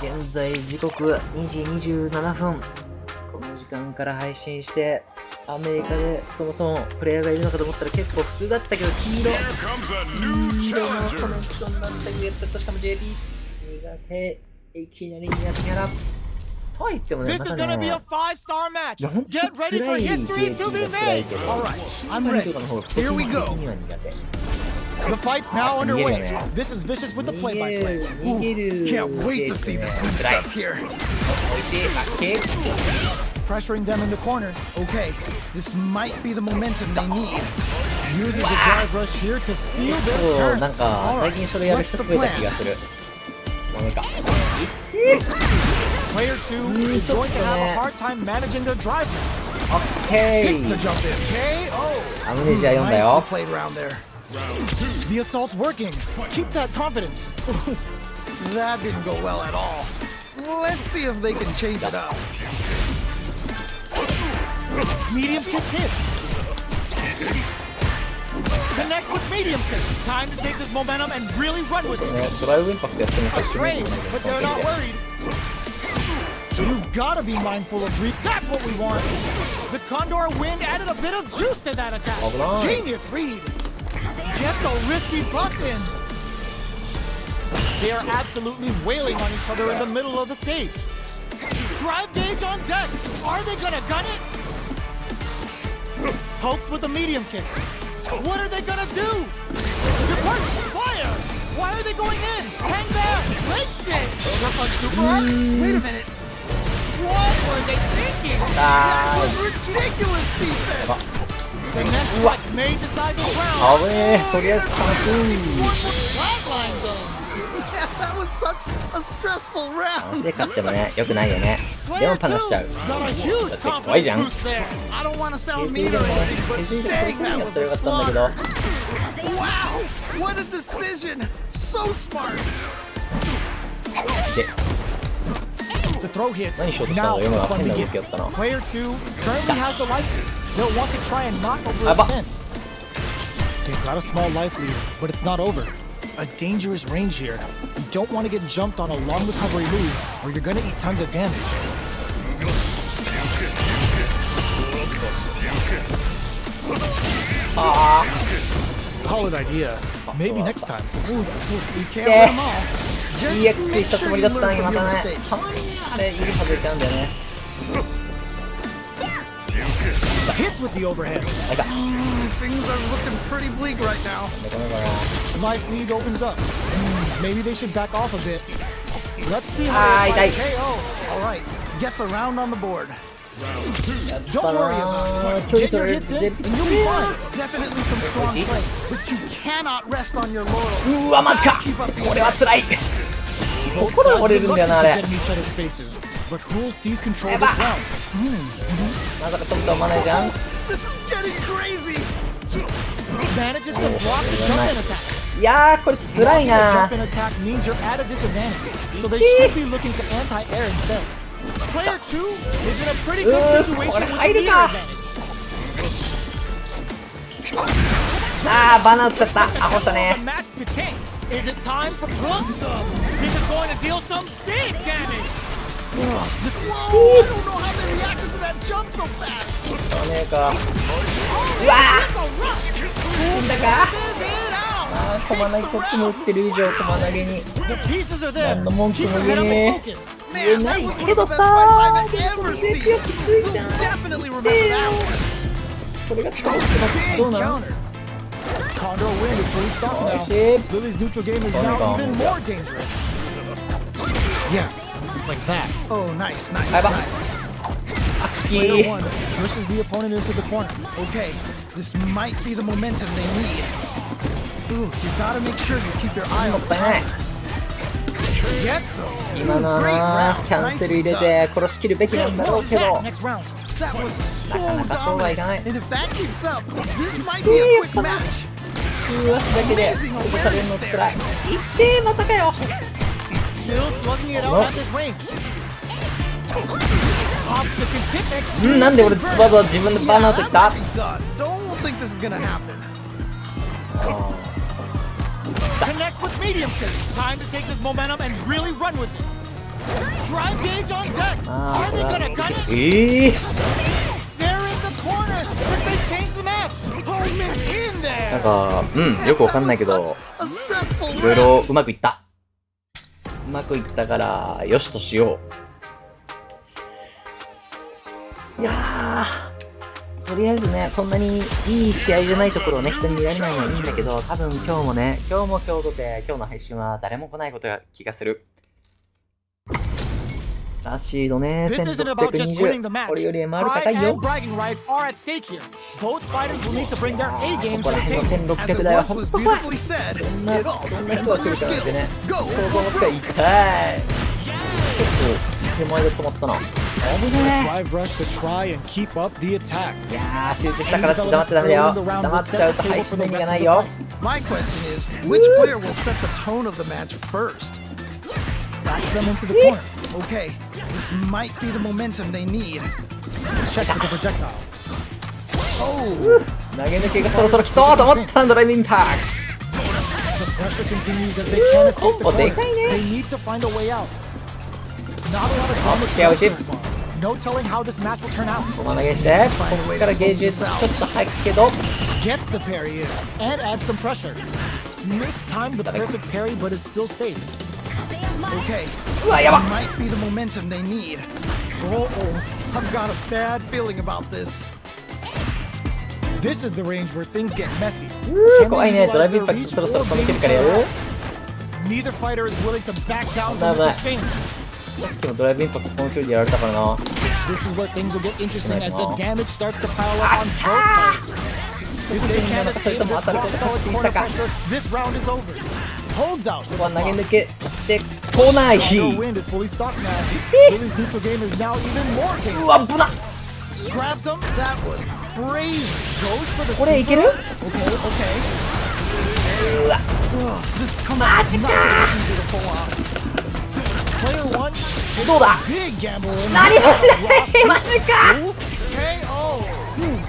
現在時刻2時27分。この時間から配信して、アメリカでそもそもプレイヤーがいるのかと思ったら結構普通だったけど、黄色のコネクションなんだけどやっちゃった。しかも JP 苦手、いきなり苦手キャラとは言ってもね、またね、いやほんと辛い JP が辛いけど、あんまりとかの方が個人的には苦手。The fight's now underway. This is Vicious with the play-by-play. Can't wait to see this good stuff here. Pressuring them in the corner. Okay, this might be the momentum they need. Using the drive rush here to steal their turn. なんか最近それやる人増えた気がする。ダメか。Player 2 is going to have a hard time managing their drive. Okay. Skips the jump in. KO. アムネジア読んだよ。 Nicely played around there. The assault's working. Keep that confidence. That didn't go well at all. Let's see if they can change it up. Medium kick hit. Connect with medium kick. Time to take this momentum and really run with it. ドライブインパクトやっても A train, but they're not worried. You've gotta be mindful of read. That's what we want. The Condor wind added a bit of juice to that attack. Genius read. Gets a risky buck in. They are absolutely wailing on each other in the middle of the stage. Drive gauge on deck. Are they gonna gun it? Pokes with a medium kick. What are they gonna do? Depart fire. Why are they going in? Hang back. Makes it. Super arc. Wait a minute. What were they thinking? That was ridiculous defense. The next fight may decide the round. あぶねえ、とりあえず楽しい。 Yeah, that was such a stressful 楽し round. で勝ってもね、よくないよね。でもパナしちゃう。 Got a huge だって怖いじゃん。 confidence boost there. I don't want to 削 sound り mean で or も anything, but 削りで dang, 殺すに that やった was らよ a かったんだけど。 Wow! What a decision! So smart. で、 The throw hits. 何しようとしたん Now だよ。今 the 変 fun な動 begins. きやったな。 Player 2 currently has the life lead. They'll want to try and not やば。 overextend. They've got a small life lead, but it's not over. A dangerous range here. You don't want to get jumped on a long recovery move, or you're gonna eat tons of damage. Solid idea. Maybe next time. You can't win them all. EX したつもりだったのにまたね。たまにあれ、指外れちゃうんだよね。 Hits with the overhead. Things are looking pretty bleak right now. Life lead opens up. Maybe they should back off a bit. Let's see how they fight KO. All right, gets a round on the board. Don't worry about it. Get your hits in and you'll be fine. Definitely some strong play, but you cannot rest on your laurels. うわ、マジか。これは辛い。心が折れるんだよな、あれ。 But who sees control this round? まさか飛ぶと思わないじゃん。 This is getting crazy. Manages to block the jump in attack. いやー、これ辛い The な jump in attack means you're at a disadvantage, so they should be looking to anti-air instead. Player 2 is in a pretty good situation with the meter advantage. あー、バーンアウトしちゃった。アホしたね。 The match to change. Is it time for Brooks? This is going to deal some big damage. Whoa, I don't know how they reacted to that jump so fast. ダメか。 Oh, うわ it's a rush. ー、死んだか。 Figure it out. あー、駒投げこっちも打ってる以上、駒投げに。 The pieces are there. 何の文句 Keep も your 言 head え on ね the え。 focus. 言え Man, な that い was け one ど of the best さ fights ー、で I've もこの ever ゼ seen. ピはきついじゃん。 Definitely remember that one. これが使うってなどう Big なの？ counter. Condor wind is fully stopped now. おいしい。 Lily's neutral game is now even more dangerous. Yes, like that. Oh, nice, nice, Bye-bye. nice. Player 1 pushes the opponent into the corner. Okay, this might be the momentum they need. Ooh, you gotta make sure you keep your eye も on っ the たいない。 Get 今のはな、キャンセル入れて殺しきるべきなんだろうけど。 Next round. That was so なかなかそうはいかない。 dominant. And if that keeps up, this might be a quick match. 中足だけで潰されるのつらい。いってー、またかよ。 Still slugging it out at this range. なんで俺わざわざ自分でバーンアウトいった？ Don't think this is gonna happen. Connects with medium kick. Time to take this momentum and really run with it. Drive gauge on deck. あ Are ー、こ they れは gonna gun it? ええ They're in the corner. This may change the match. Oh man, in なん there. か、よくわかんないけど、 A stressful いろいろうまくいった。うまくいったから、よしとしよう。いやー、とりあえずね、そんなにいい試合じゃないところをね、人に見られないのはいいんだけど、多分今日もね、今日で、今日の配信は誰も来ないことが気がする。ラシードね、This isn't about just winning the 1620。 match. これより MR Pride 高いよ。 and bragging rights are at stake here. Both fighters will need to bring their A こ game こ to ら the 辺の table. 1600台はほんと怖い。どんな人が来るかなんてね、想像もつかいかい。結構手前で止まったな。危ね Drive rush to try and keep up the attack. え。いやー、集中したからって黙っちゃダメだよ。黙っちゃうと配信の意味がないよ。 My question is, which player will set the tone of the match first? Backs them into the corner. Okay, this might be the momentum they need. Checks with the projectile. 投げ抜けがそろそろ来そうと思ったドライブインパク The pressure continues as they can't escape the お、で corner. かいね。 They need to find a way out. Not a lot of damage オッケー、美味しい。 done so far. No telling how this match will turn out. ここ投げして、ここからゲージちょっと入るけど、 Gets the parry in and adds some pressure. Mistimed the perfect parry, but is still safe. Okay, うわ、やば this might be the momentum they need. Oh, I've got a bad feeling about this. This is the range where things get messy. 怖いね。ドライブインパクトそろそろ止めてるからやる。 Neither fighter is willing to back down from 危ない this exchange. さっきもドライブインパクトこの距離でやられたからな。 This is where things will get interesting as the Right. damage starts to pile up on both fighters. If they can't escape this rock solid corner pressure, this round is over. Holds out. ここは投げ抜けしてこない。 Your wind is fully stocked now. Willie's neutral game is now even more うわ、 dangerous. 危な。 Grabs them? That was crazy. Goes for the これいける？ Okay, okay. うわ、 This comeback マ is ジ not か easy to pull off. player one. どうだ？ Big gamble in 何もしないマジか。 KO.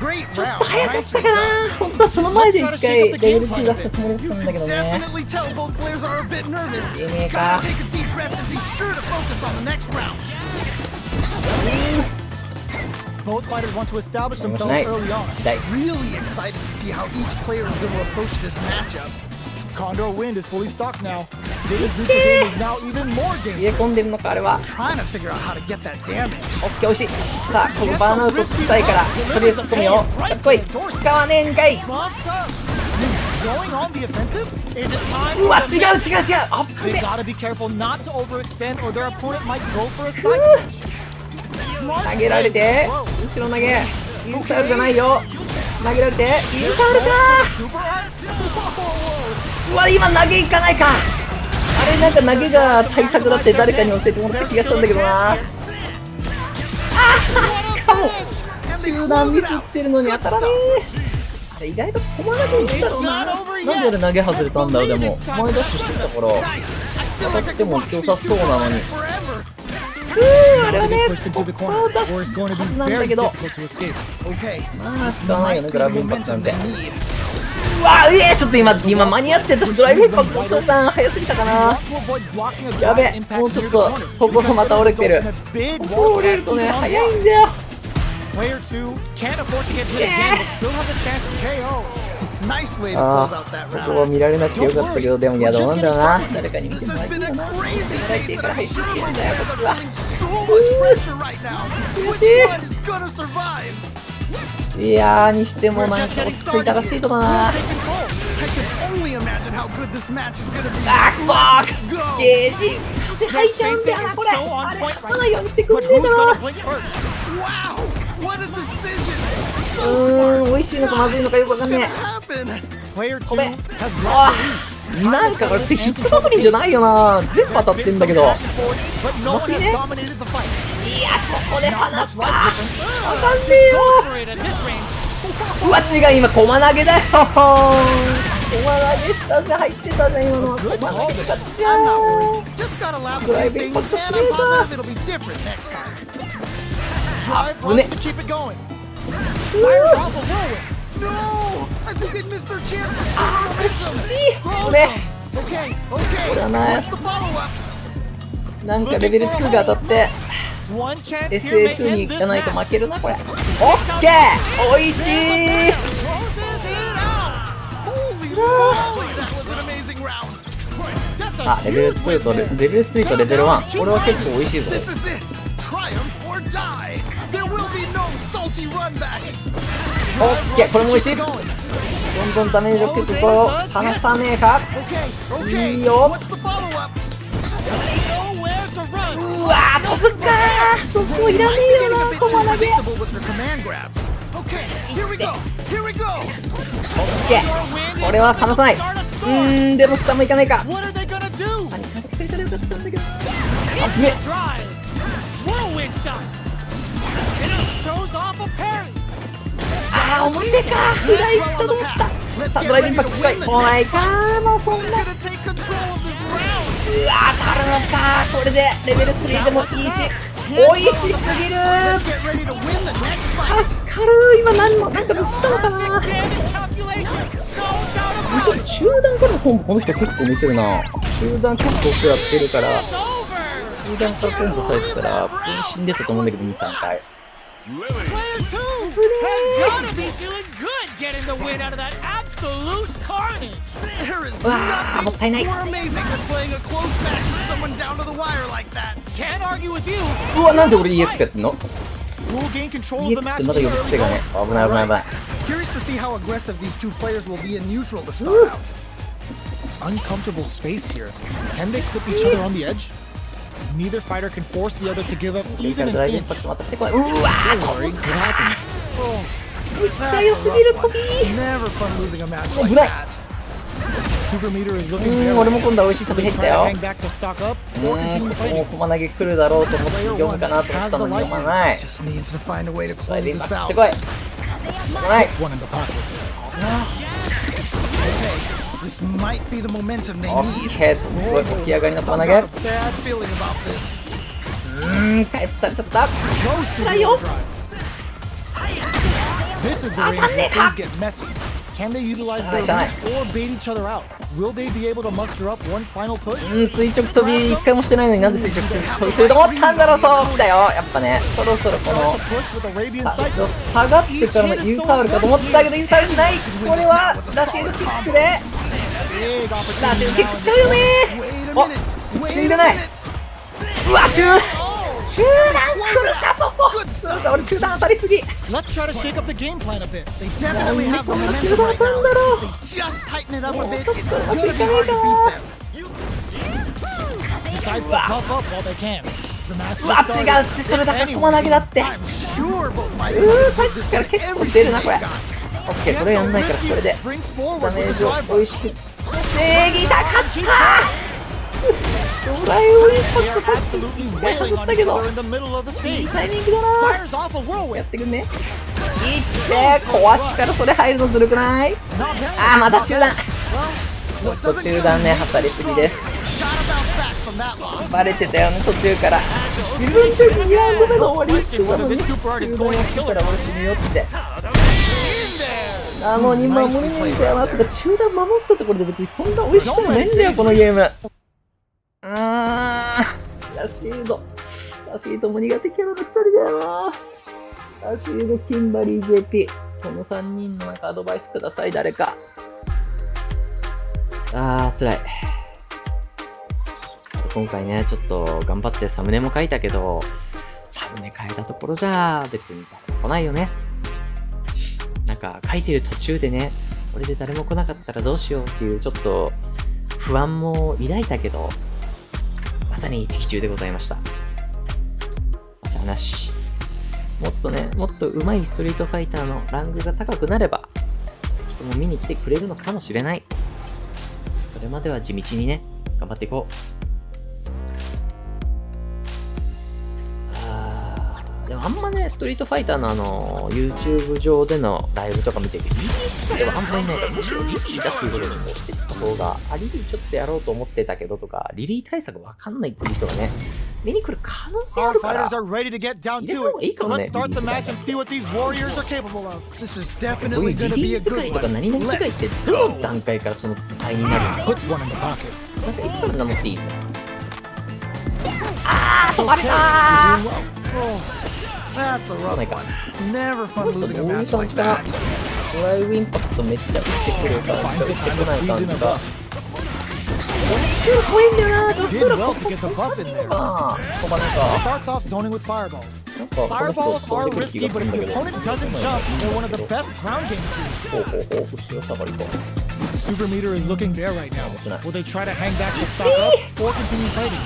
Great ちょっ round. と早かっ Nice たかな。本当はその前で一回レベル2出したつもりだったんだけどね。 Definitely tell both players are a bit nervous. いいねか。 Gotta take a deep breath and be sure to focus on the next round. Both fighters want to establish themselves Nice. early on. 痛い。 Really excited to see how each player is going to approach this matchup. Condor Wind is fully stocked now. Willie's neutral game is now even more 入 dangerous. れ込んでるのかあれは。 Trying to figure out how to get that damage. オッケー、美味しい。さあ、ここバーンアウトしたいからとりあえず突っ込むよ。かっこいい。使わねえんかい。 Buffs up. Going on the offensive? Is it time? うわ、 for 違 the う違う違う。あっ They ね。 gotta be careful not to overextend or their opponent might go for a side switch. Smart 投げられて Whoa. 後ろ投げ。インサールじゃないよ。投げられてインサールか。 Super art? うわ、今投げいかないか。あれなんか投げが対策だって誰かに教えてもらった気がしたんだけどな。あー、しかも集団ミスってるのに当たらねえ。あれ意外と駒投げいったろうな。なんであれ投げ外れたんだろう。でも前ダッシュしてたから当たっても良さそうなのに。あれはね、 Pushed こ into the こ corner を出 where it's going to すは be ずなんだ very けど。 difficult to escape. Okay, まあ this 使わないよ might ね、 be ド the ライブインパクトな momentum んて。 they need. うわ、ちょっと今間に合って私ドライブインパクト落としたん早すぎたかな。 To avoid blocking a やべ drive え、 impact もうちょ near っ the と corner. ここまた折れてる。 In a big ここ wall 折れるとね even on 早 top. いんだよ。 Player 2 can't afford to get hit again, but still has a chance to KO. Nice way to あ close out that あ、ここは round. 見られなくてよかったけど、でもいやどうなんだろうな。誰かに見て This もら has いた been い a よな。 crazy 見られて pace い that から I'm 配信してるん feeling. だよ、こっちは。 Feeling so much pressure right now. Which one is gonna survive? いやー、にしてもなんか落ち着いたらしいとだな。 Take control. I can only imagine how good this match is gonna be. あー、くそ Let's go. ー。ゲージ風吐いちゃうんだよな、これ。あれ吐かないようにしてくん But ねえ who's か gonna な。 blink first? Wow, what a decision. So 美味しいのかまずいのかよくわかん smart. ね Happen. Player 2 Come has え。 dropped あ the lead. ー、なんかこれヒット確認じゃないよな。全部当たってんだけど。 Back and forth, but no one has Masih, dominated the fight. いや、そこで Not 離 much す life か。 difference. わかんねえよ。 Straight at this range. うわ、違う、今駒投げだよ。駒投げしたじゃん、入ってたじゃん、今の。駒投げか I'm not 違 worried. う。 Just gotta laugh Drive at it, things, what's the and I'm shit? positive it'll be different next time. Drive Wouldn't runs to keep it going. Fires off a whirlwind. No! I think they missed their chance to save momentum. しい。これ。 Okay, okay. これはない。 What's the follow-up? なんかレベル2が当たって One chance here may SA2 に end 行 this かないと match. 負けるなこれ。オッケー、おいしい。 Closes it out.つらー。あ、レベル2とレベル3とレベル1、これは結構美味しいぞ。 This is it. Triumph or die. There will be no salty run back. オッケー、これも美味しい。どんどんダメージを受けてこよう。離さねえか。 Okay, い okay. いよ。 What's the follow-up? Nowhere to run. うわー、飛ぶかー。そこいらねえ Getting よ a な、 bit 駒 too 投げ。 predictable with their command grabs. Okay, here we go. Here we go. オッケー、これは離さない。でも下もいかないか。 What are they gonna do? 何かしてくれたらよかったんだけど。あぶね。 Drive. Whirlwind shot. And it shows off a parry. あー、表か。フライ行ったと思った。さあ、ドライブインパクトしかい。来ないかー。もうそんな。 Gonna take control of this round. うわー、足るのか。これでレベル3でもいいし、美味しすぎる。 Let's get ready to win the next fight. 助かる。今なんかミスったのかな。 Damage calculation. No doubt むしろ中段からのコンボこの人結構見せるな。中段結構奥やってるから、 it's over. 中段からコンボされてたら普通に死んでたと思うんだけど、2、3回。 Player 2 has gotta be feeling good getting the win out of that absolute carnage. There is うわー、もったいない。 more amazing than playing a close match with someone down to the wire like that. Can't argue with you. うわ、なんで俺 EX やってんの？ We'll gain control of the EX っ match. てまだ呼ぶ癖がね。危ない危ない危ない。 Curious to see how aggressive these two players will be in neutral to start out. Uncomfortable space here. Can they clip each other on the edge? Neither fighter can force the other to give up いいか even らド an ライブイン inch. パクトまたしてこない。うわー、 Don't worry, it happens. めっちゃ良すぎる、飛び。 Never fun losing a match Oh, like right. that. Super meter is looking 俺 very も今度は美味しい飛び入ったよ。 hang back to stock up or continue も fighting. う駒投げ来るだろうと思って読むかなと思ってたのに読まない。 Just needs to find a way to ドライ close ブインパ this クトし out. てこい。しょうがない。 One in the pocket. This might be the momentum they オ need. ッケー、すごい起き上がりの駒投 I've げ。 got a bad feeling about this. 回復されちゃった。 Goes to 辛い the よ。 overdrive. This is the ring where things get messy. Can they utilize their Shine. reach or bait each other out? Will they be able to muster up one final push? 垂直跳び一回もしてないのになんで垂直跳びすると思ったんだろう。そう来たよ。やっぱね、そろそろこの Push with Arabian さ、後 Cycle. ろ下がってからのインサールかと思ったけどインサールしない。これはラシードキックで Big ラ opportunity シードキッ now ク in 使うよね。 Wait a お minute. 死んでない。うわ、中段来るかそこ。なんか俺中段当たりすぎ。 Let's try to shake up the game plan a bit. They definitely have the こんな中 momentum 段 right 当たん now. だろう。 They just tighten it up a bit. ちょっ It's とうまく gonna い be かない hard か to な。 beat them. Decides to puff up while they can. The match うわ、 just 違 started. うってそれだから駒投げだって。 I'm sure both う fighters ー、 are さ gonna っ give き this から one 結構出るなこれ。 everything オッケー、これやんないからこれで Springs forward ダメ with ー the ジを drive. 美味しく防ぎたかったドライブインパ They ク are トさっき absolutely 一回 wailing 外っ on た each けど other in the middle of the いい stage. タイミングだな。 Fires off a や whirlwind. ってくんね。いって壊しからそれ入るのずるくない？ Not bad. あー、また中段。ちょっ What と doesn't 中段ね、当たりすぎです。 gotta bounce back from that loss. バレてたよね、途中から。自分で2ラウンド目の終わりって言ったのに、中段やってたら俺死ぬよって。 In there. なのに守り抜いたよな。つか中段守ったところで別にそんな美味しくもねえんだよ、このゲーム。ラシードも苦手キャラの一人だよな。ラシード、キンバリー、JP。この3人のなんかアドバイスください、誰か。辛い。あと今回ね、ちょっと頑張ってサムネも書いたけど、サムネ変えたところじゃ別に誰も来ないよね。なんか書いてる途中でね、これで誰も来なかったらどうしようっていうちょっと不安も抱いたけど、まさに的中でございました。じゃあなし。もっとね、もっと上手いストリートファイターのランクが高くなれば、人も見に来てくれるのかもしれない。それまでは地道にね、頑張っていこう。でもあんまね、ストリートファイターのYouTube 上でのライブとか見てて、リリー自体はあんまりないから、むしろリリーだっていうことにこうしてた方が、リリーちょっとやろうと思ってたけどとか、リリー対策わかんないっていう人がね、見に来る可能性あ Our るから。 fighters are ready to get down to it. So let's start the match and see what these warriors are capable of. This is どうい definitely う gonna リ be リ a ー使 good いとか one. 何々使いってどの段階からその使いになるんだ？ Puts one in the pocket. なんかいつから名乗っていいの？飛ばれたー。 That's a rough one. Never fun どう losing い a う match 感 like じかな。 that. ドライブインパクトめっちゃ打ってくる感じか打ってこない感じか。ジョスティール怖いんだよな。ジョスティー Did ル well to get the buff in there. 飛ばないか。 Starts off zoning with fireballs. なんかこの人 Fireballs 飛ん are でくる気 risky, がす but るん if だ the けど。 opponent doesn't jump, they're one of the best ground game crews. ほう後ろ下がりか。 Super meter is looking bare right now. What's Will they try to hang back to stock up or continue fighting?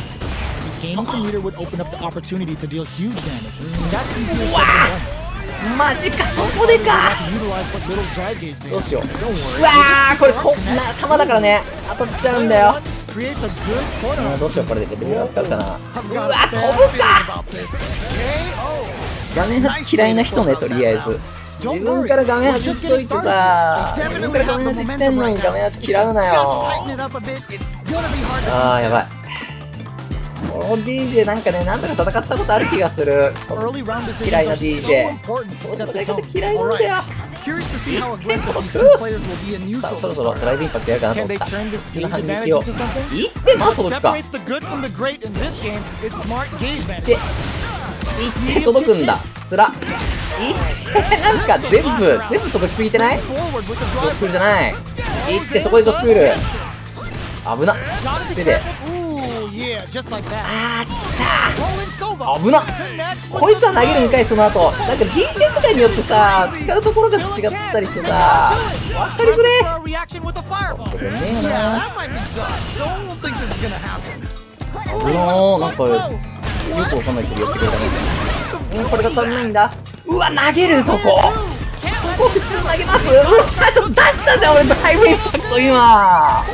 Gaining the meter would open up the opportunity to deal huge damage. That's easier said than done. マジか、そこでか。 To utilize what little drive gauge they どう have. しよう。 Don't う worry. わー、これ弾だからね、当たっちゃうんだよ。 Creates a good corner. どうしよう、これでレベルが使うかな。 I've う got わ、 a 飛 bad ぶ feeling か。 about this. KO. 画面端嫌いな人ね、とりあえず。自分から画面端っといてさ、自分から画面端行ってんのに画面端嫌うな Just よ。 tighten it up a bit. It's gonna be hard to あー、やばい。この DJ なんかね、なんとか戦ったことある気がする。 early round decisions 嫌いな are so DJ。 important to この set the 戦い方 tone. 嫌いなんだよ。 Curious to see how aggressive these two players will be in さあ、 neutral そろ to そろ start. ドライブインパクトやるかなと Can 思っ they た。 turn this 普通の gauge 反 advantage 撃を。 into something? いってま What 届くか。 separates the good from the great in this game is smart gauge で、 management. いって届くんだ。つら。いってなんか全部届きすぎてない？ Forward with the ドスクー drive. ルじゃない。いってそこでドスクール。危な。 Gotta be 手で。 careful. Ooh, yeah, just like that. あーっちゃ Rolling soba. 危な。 Connects with こいつは投げるんかいその後。なんか DJ とかによってさ、使うところが違ったりしてさ、わかりづれ。 for a reaction with a fireball. これねえ Yeah, な。 that might be tough. Don't think this is gonna happen. 危なー。なんかよくわかんないけどやってくれたね。これが足んないんだ。うわ、投げるそこ。そこ普通投げます。うわ、ちょっと出したじゃん俺ドライブインパクト今。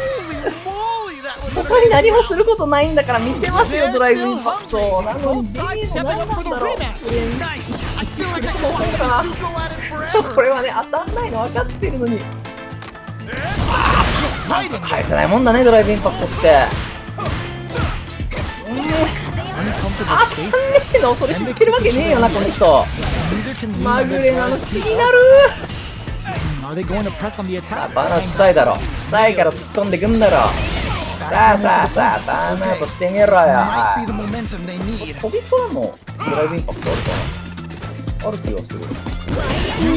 Holy moly, that was 他に何もすることないんだから見てますよドライブインパクト。なのに both sides 何 stepping なん up for the だろう。 rematch. Nice. I feel like I can watch these two go at it そう forever. これはね当たんないの分かってるのに Right in 返せないもんだねドライブインパクトって。当たんねえのそれ知ってるわけねえよなこの人。 Neither can win ま on ぐ this れなの drive. 気になる。 Are they going to press on the さあ attack? バーナーしたいだろ。したいから突っ込んでくんだろ。さあさあさあバーナーとしてみろよ。 Might be the momentum they need. 飛びからのドライブインパクトあるかな。ある気がする。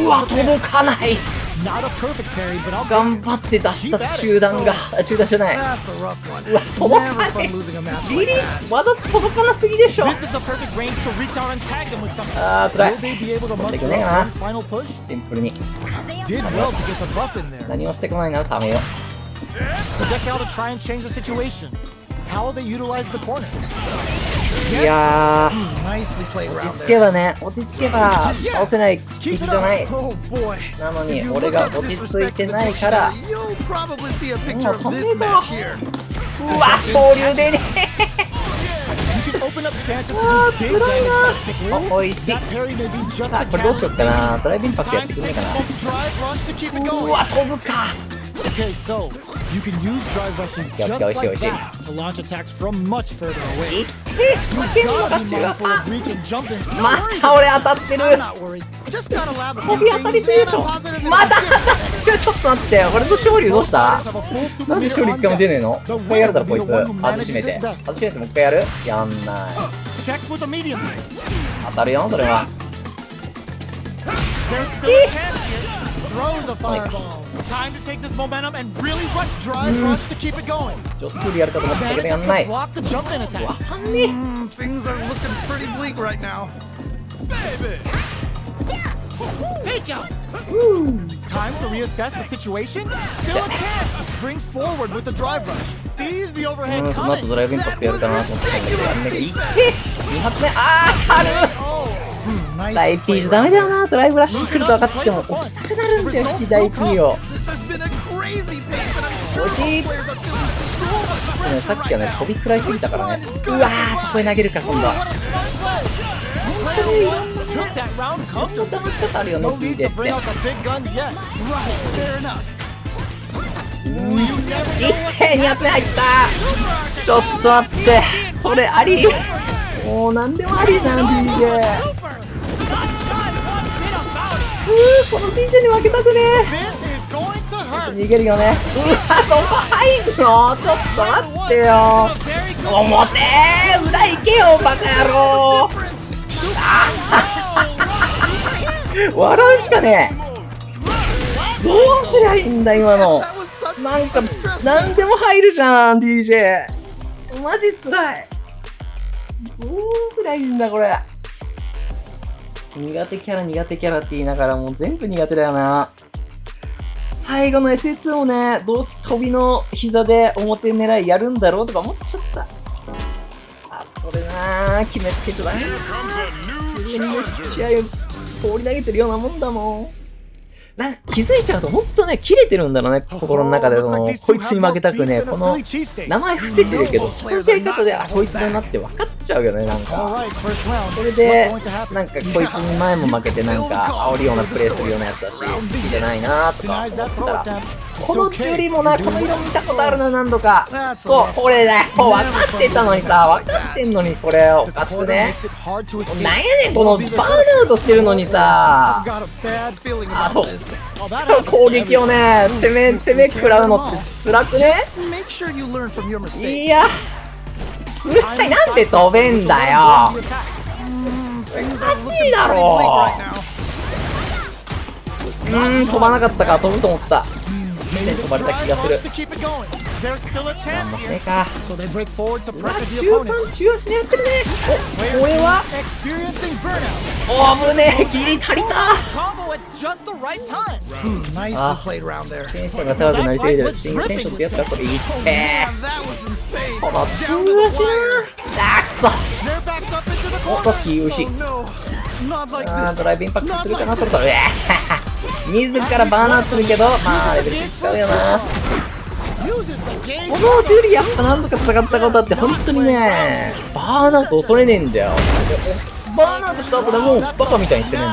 うわ届かない。 Not a perfect parry, but I'll 頑張って出した中段が中段じゃない。 That's a rough one. うわ届 Never かな fun い。 losing a match ギ like リ that. わざと届かなすぎでしょ。 This is the perfect range to reach out and tag them with something. あー辛い。 Will they be able to 飛んで muster くねえ up な one。final push? シンプルに Did well to get the buff in there. 何もしてこないならためよ。 Projectile to try and change the situation. How will they utilize the corner? いや Nicely played ー around 落ち着け there. ばね落ち着けば倒せない敵 Keep it じゃない。 up. Oh boy. なのに If you 俺 look が up 落ち着い disrespect て in the ないから dictionary, you'll probably see a picture of もう this 飛べば match here. うわ昇竜でね You can open up chances to do big damage by picking. おいしい。 That parry may be just さあ a これどうしようかな。ドライブインパクトやっ Time て to くんね take え a かな。 smoke drive rush to keep it う going. わ飛ぶか。 Okay, so you can use drive rushes Go, just go, like go, that to launch attacks from much further い away. って負けんの Gotta か be 中 mindful 華。 of reach and jumping. また俺当たってる。 I'm not worried. Just gotta lab a 飛 few び当たり things すぎで and しょ。 I'm positive it'll また be 当たってる。ちょっと待って俺の勝利どうした？ Have a full super なんで meter 勝利 on 一回も出ねえ deck. の？ The 一回やるだろ winner こい will be the one つ。 who 外し manages め it て。 best. 外しめてもう一回やる？やんない。 Checks with a medium. 当たるよそれは。 There's still a chance here. Throws a fireball. Time to take this momentum and really drive rush to keep it going. ジョスクールやるかと思ったけど Manages やんな to い。 block the jump in 当 attack. たんねえ。 Things are looking pretty bleak right now. Fake out. Time to reassess the situation. Still a chance. Springs forward with the drive rush. Sees the う overhead んその後 coming. ドライブインパクトやるかなと思ってたんだけどやんねえがいって2発目あー当たる。 Nice 大 P じゃダメだよなドライブラッシュ来ると分かっても置きたくなるんだよ引き大 P を。 This has been a crazy pace, and I'm sure 惜しい。 players are feeling so much ね pressure さっきはね right 飛び食らいすぎたからね。うわーそこへ投げるか今度は。 Took that round こん comfortably. な楽し方あるよね No need DJ to って bring out the big guns yet. Right, fair enough. いって2発目入ったちょっと待ってそれありもう何でもありじゃん DJ この DJ に負けたくね This is going to え hurt. 逃げるよねうわそこ入んのちょっと待ってよ Very 表裏行けよバカ野郎。笑うしかねえ。どうすりゃいいんだ今の。なんか何でも入るじゃん DJ。マジつらい。どうすりゃいいんだこれ。苦手キャラって言いながらもう全部苦手だよな。最後の SF2 もね、どうせ飛びの膝で表狙いやるんだろうとか思っちゃった。あそこでな決めつけちゃダメだな。自分の試合を放り投げてるようなもんだもん。なんか気づいちゃうとほんとね、切れてるんだろうね、心の中で。こいつに負けたくね、この名前伏せてるけど、人のやり方で、あ、こいつだなって分かっちゃうよね、なんか。それで、なんかこいつに前も負けてなんか煽るようなプレーするようなやつだし、好きじゃないなとか思ってたら、このジュリもな、この色見たことあるな、何度か。そう、これだよ、分かってたのにさ、分かってんのにこれおかしくね。なんやねん、このバーンアウトしてるのにさ。あ、そう。攻撃をね、攻め食らうのって辛くね。いや、辛い。なんで飛べんだよ。おかしいだろう。飛ばなかったか。飛ぶと思った。飛ばれた気がする。なんもねえか。うわ、中足でやってるね。お、これはお、危ねえ。ギリ足りた。あ、テンションが高くなりすぎてる。新テンションってやつかこれ。いってこの中足な。あ、くそ。お、ロッキー美味しい。あ、ドライブインパクトするかな、そろそろ。自らバーナーするけど、まあレベル3使うよな。このジュリやっぱ何度か戦ったことあって、本当にね、バーナーと恐れねえんだよ。バーナーとした後でもうバカみたいにしてねえ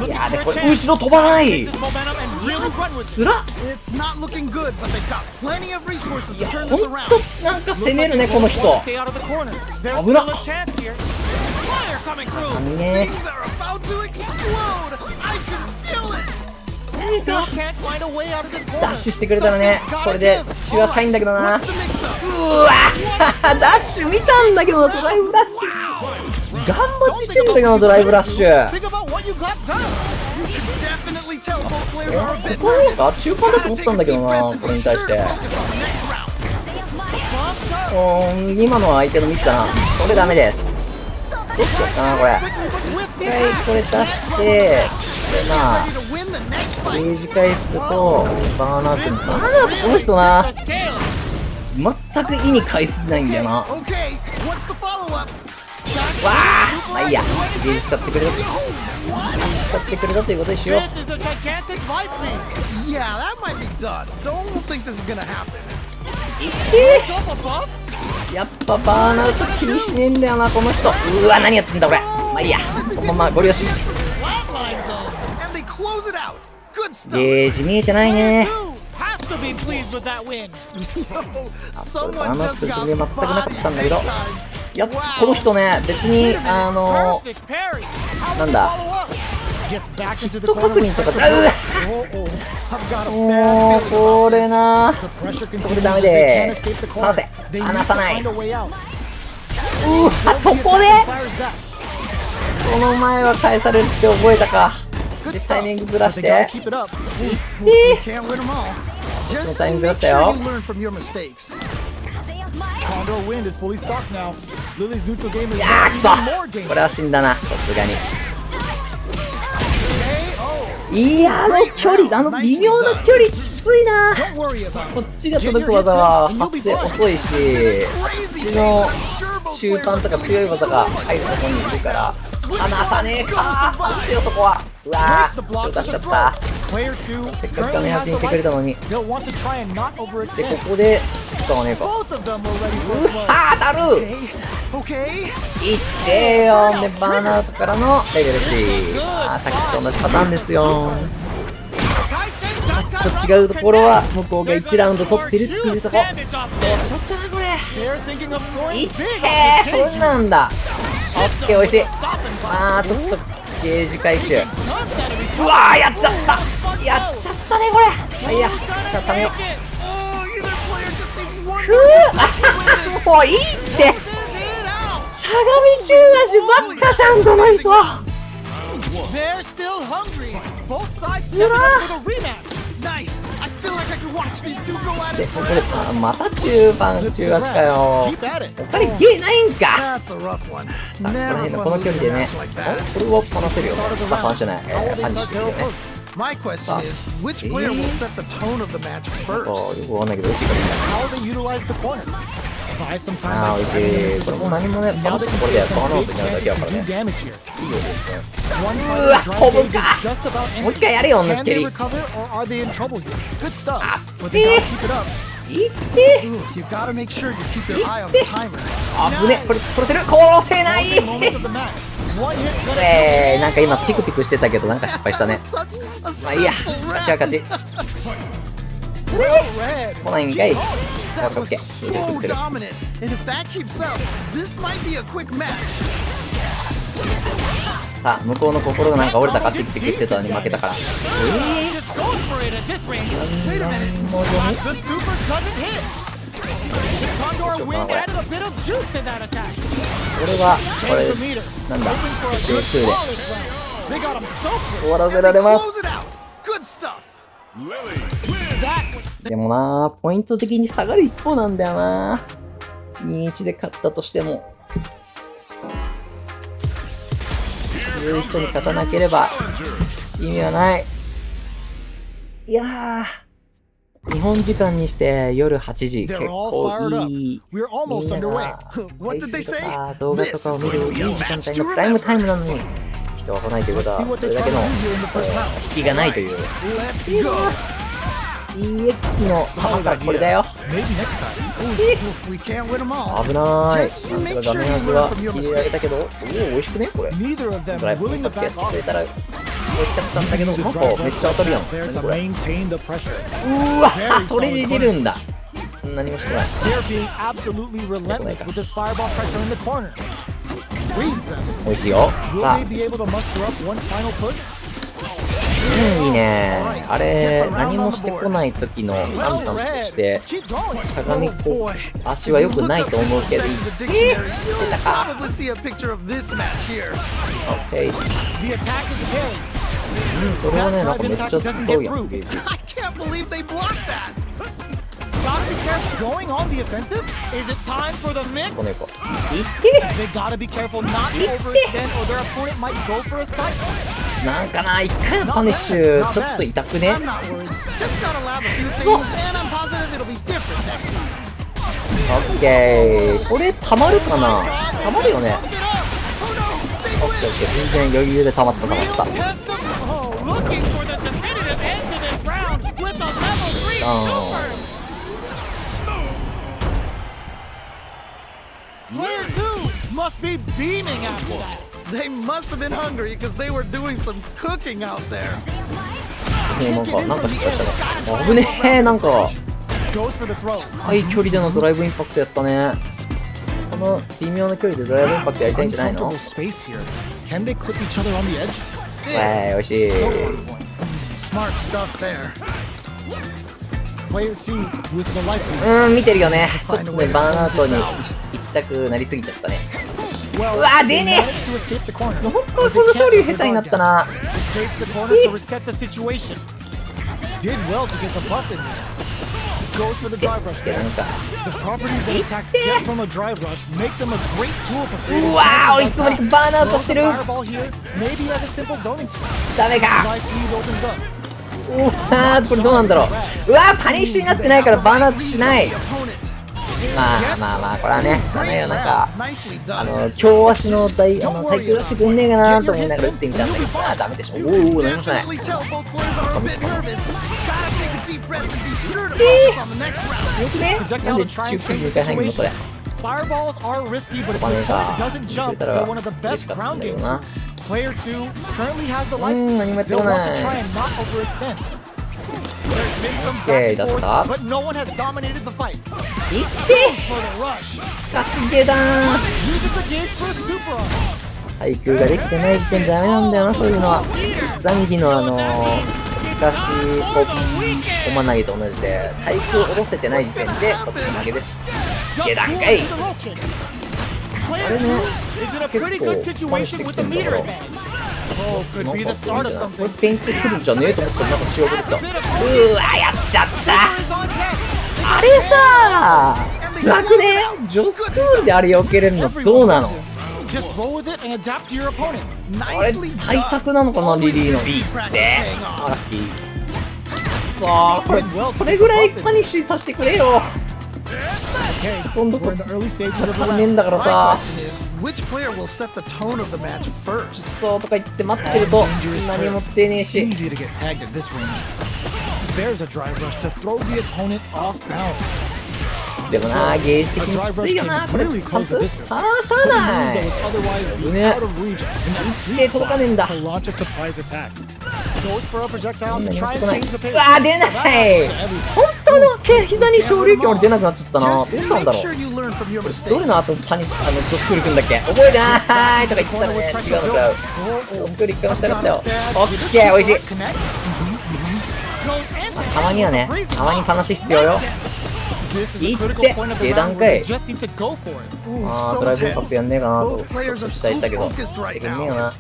の。いやー、でこれ後ろ飛ばない。つらっ。いや、ほんとなんか攻めるねこの人。危なっ。危ねえ。ダッシュしてくれたらね、これで中足入んだけどな。うわダッシュ見たんだけど、ドライブラッシュガン待ちしてんだけど、ドライブラッシュ。ここか中間だと思ったんだけどな、これに対して。今のは相手のミスだな。これダメです。どうしようかな、これ。一回これ出して、でまあゲージ回復とバーナーってこの人な全く意に介せないんだよな。わあ、まあいいや、ゲージ使ってくれたということにしよう。やっぱバーナーと気にしねえんだよなこの人。うわ、何やってんだこれ。まあいいや、そのままゴリ押し。ゲージ見えてないね。あ、これバーナーするつもりは全くなかったんだけど、いやこの人ね、別になんだヒット確認とかちゃう。もうこれな、そこでダメでーす。離せ、離さない。そこでその前は返されるって覚えたか。でタイミングずらしていってこっちのタイミングずらしたよ。いやーくそ、これは死んだな、さすがに。いや距離、微妙な距離きついな。こっちが届く技は発生遅いし、こっちの中間とか強い技が入るところにいるから離さねえか。押してよそこは。うわー、出しちゃった。せっかく画面端にいてくれたのに。でここで使わねえか。うわー、当たる。いってよ。でバーナートからのレベル3。さっきと同じパターンですよ。ちょっと違うところは向こうが1ラウンド取ってるっていうとこ。どうしよっかなこれ。いってー、そんなんだ。オッケー、おいしい。ちょっとゲージ回収。うわー、やっちゃったねこれ。まあいいや、じゃあためよう。もういいって。しゃがみ中足ばっかじゃんこの人。They're still hungry. Both sides つら stepping up for the rematch. Nice. I feel like I could watch these two go at で it これまた中盤中足かよ。 Keep at it. やっぱりゲーないんか。 That's a rough one. さあこの Never 辺の fun この距 losing 離 a でね match like that. これは離せるよね。あ離してないHow will they パンチ start して their るよね。 approach? My question is, which player will set the tone of the match なんか first? よくわかんないけど美味しいからいいんだ。 How will they utilize the corner? Buy some time ああ by 美 driving 味しい。 into これ the も何もね Now バ they ス can これで get バー some ノー big ズになるだ chances けやか to ら do ね。 damage here. いいよですね。 One うわ fighter's drive 飛ぶ gauge か。 is just about もう empty. 一回やれよ同じ Can 蹴 they り。 recover or are they in trouble here? Good stuff, but they gotta keep it up. いって。 Ooh, you gotta make sure you keep your eye on the timer. あぶねこれ殺せる殺せない。 Closing moments of the match. One hit's gonna なんか今ピクピクしてたけどなんか失敗したね。 まあいいや勝ちは勝ち。 well read. 来ないんかい。 That オッ was ケー so dominant. And if that keeps up, this might be a quick match. さあ向こうの心がなんか折れたかピクピクしてたのに負けたから。 Just goes for it at this range. Wait a minute. The super doesn't hit. The Condor wind added a bit of juice to that attack. これはこ Change れ the meter. なんだ Hoping for a good Q2 で flawless round. They got him so quick. 終わらせられま Close す。 it out. Good stuff. でもなポイント的に下がる一方なんだよな。 2-1で勝ったとしても強い人に勝たなければ意味はない。いやー日本時間にして夜8時結構いい。 We're almost いい underway. な What did they 配信 say? とか動画とかを見るいい時間帯のプライムタイムなのに人は来ないということはそれだけの引きがないという。 Let's go. EX の玉からこれだよ。 Maybe next time. We can't win them all. 危ない。 Just なん make とか sure 画 you 面上 learn は from your 切れられた mistakes. けど、おお美味しくねこれ。 Neither of them ドライブ willing パ to ックや back ってくれ off. たら美味しかったんだけど、なんかめっちゃ当たるやん。 There 何 to これ。 maintain the pressure. うわそれで出るんだ。何もしてない。 They're being absolutely relentless with this fireball pressure in the corner. Reads them. 美味しいよ。 Will さあ they be able to muster up one final push? いいね。あれ何もしてこない時の判断として Keep going. しゃがみこ足は良くないと思うけど、出たか。 Probably see a picture of this match here. オッケー。 The attack is carried. それはねなんかめっちゃ使うやん。 I can't believe they blocked that. Gotta be careful going on the offensive. Is it time for the mix? この子。いって。 They gotta be careful not to overextend or their opponent might go for a side. なんかな一回のパニッシュちょっと痛くね。 I'm not worried. Just gotta lab a few things, and I'm positive it'll be different next time. オッケー。これたまるかな。たまるよね。 Summed it up. Oh no, オッケーオッケー。全然余裕でたまったたま they った。 win. Test of looking for the definitive end to this round with a level 3 super. Player 2 must be beaming after that. They must have been hungry because they were doing some cooking out there. なんか失敗したね。危ねえなんか Goes for the throw. 近い距離でのドライブインパクトやったね。この微妙な距離でドライブインパクトやりたいんじゃないの。 Uncomfortable space here. Can they clip each other on the edge? Sick. 美味しい。 So on point. Smart stuff there. Player 2 with the life lead. 見てるよね。ちょっとねバーンアウトに行きたくなりすぎちゃったね。 Well, うわ出 they ね managed to escape the corner. え。本当にこの勝利下手になったな。 Escaped the corner to reset the situation. Did well to get the buff in there. Goes for the drive rush で there. なんか The properties that attacks get from a drive rush make them a great tool for creating うわー chances いつもに like バーンアウ that. トしてる。 Throws the fireball here, maybe as a simple zoning strat. ダメか。 Life lead opens up. うわーこれどうなんだろう。うわーパニッシュになってないからバーンアウトしない。 まあこれはねダメよ。なんか強足の対空出してくんねえかなと思いながら打ってみたんだけどダメでしょ。おお何もしない。 よくねなんで中級に2回入るのこれ。 Fireballs are risky, but if パネ the が opponent doesn't 入 jump, れた they're ら one of the 嬉し best かったん ground だ game よな。 Player 2 currently has the life. 何もやってこ They'll な want to い。 try and not overextend. There's been some Okay, back and that's forth, tough. but no one has dominated the fight. いって For the rush, かしげだー。 uses the gauge for a super arm. 対空ができてない時点でダメなんだよなそういうのは。ザンギの使かしコマ投げと同じで対空を下ろせてない時点でこっちの投げです。下段かい。あれね、結構パンしてきてんだから、なんかこれペイントくるんじゃねえと思ったらなんか違うこと言った。うわ、やっちゃった。あれさー、辛くね？ジョスクールであれ避けれるのどうなの？あれ対策なのかな、リリーの E って。あ、ラッキー。さあ、これそれぐらいパニッシュさせてくれよ。今度こっち勝たねえんだからさ。そうとか言って待ってると何も出ねえし。でもな、ゲージ的にきついよな。これ離さないね。で届かねえんだ。うわー、出ない。本当の膝に昇竜拳俺出なくなっちゃったな。どうしたんだろう。どれの後パニックジョスクールくんだっけ。覚えてないとか言ってたらね、違うのかよ。ジョスクール一回もしたかったよ。オッケー、おいしい。たまにはね、たまに話必要よ。いって下段かい。あー、ドライブインパクトやんねえかなとちょっと期待したけどしてくんねえよな。